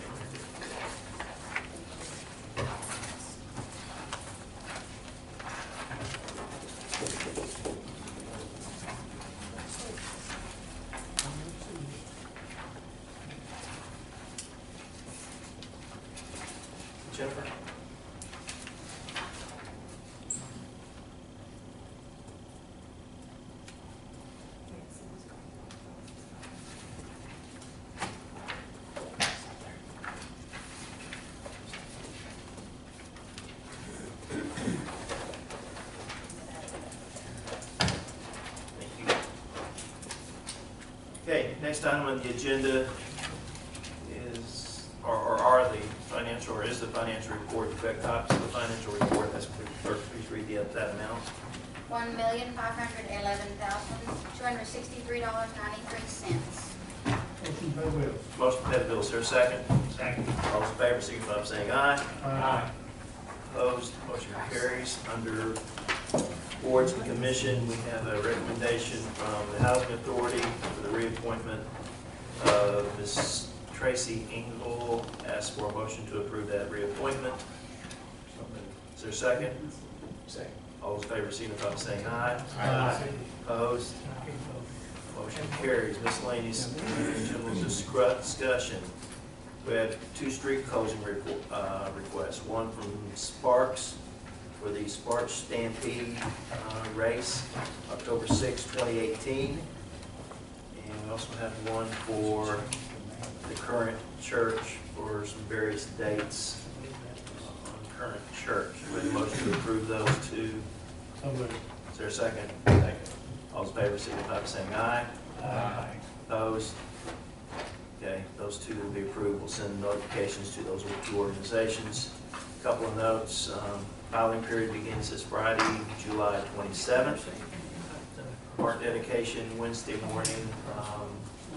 Speaker 1: Jennifer? next item on the agenda is, or are the financial, or is the financial report. You've got copies of the financial report. That's, clerk, please read that amount.
Speaker 4: $1,511,263.93.
Speaker 11: Motion to pay bills.
Speaker 1: Motion to pay the bills. Is there a second? Second. All those in favor, signify by saying aye.
Speaker 11: Aye.
Speaker 1: Opposed, motion carries. Under boards and commission, we have a recommendation from the Housing Authority for the reappointment of Ms. Tracy Engel. Ask for a motion to approve that reappointment. Is there a second? Second. All those in favor, signify by saying aye.
Speaker 11: Aye.
Speaker 1: Opposed, motion carries. Miscellaneous general discussion. We have 2 street closing requests. One from Sparks for the Sparks Stampede race, October 6, 2018. And we also have one for the current church for some various dates on current church. We have a motion to approve those 2.
Speaker 11: So moved.
Speaker 1: Is there a second? Second. All those in favor signify by saying aye.
Speaker 11: Aye.
Speaker 1: Opposed? Okay, those 2 will be approved. We'll send notifications to those 2 organizations. Couple of notes. Filing period begins this Friday, July 27th. Park dedication Wednesday morning,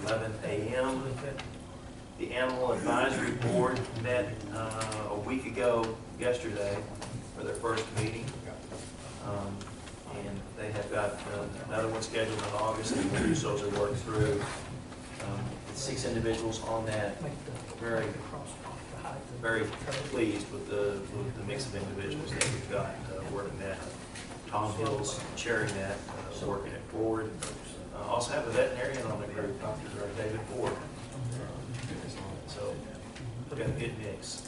Speaker 1: 11 a.m. The Animal Advisory Board met a week ago yesterday for their first meeting. And they have got another one scheduled in August, and we'll do so as they work through. 6 individuals on that. Very pleased with the mix of individuals that we've got working that. Tom Hill's chairing that, working it forward. Also have a veterinarian on the group, Dr. David Ford. So we've got a good mix.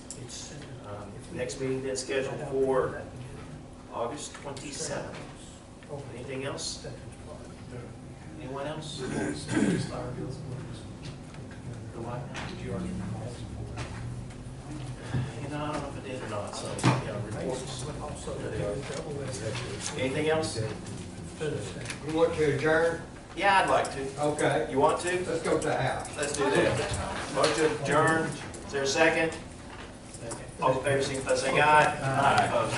Speaker 1: Next meeting then scheduled for August 27th. Anything else? Anyone else? The what? You know, I don't know if it did or not, so, reports. There they are. Anything else?
Speaker 9: You want to adjourn?
Speaker 1: Yeah, I'd like to.
Speaker 9: Okay.
Speaker 1: You want to?
Speaker 9: Let's go to the house.
Speaker 1: Let's do that. Motion to adjourn. Is there a second? All in favor, signify by saying aye. Aye. Opposed?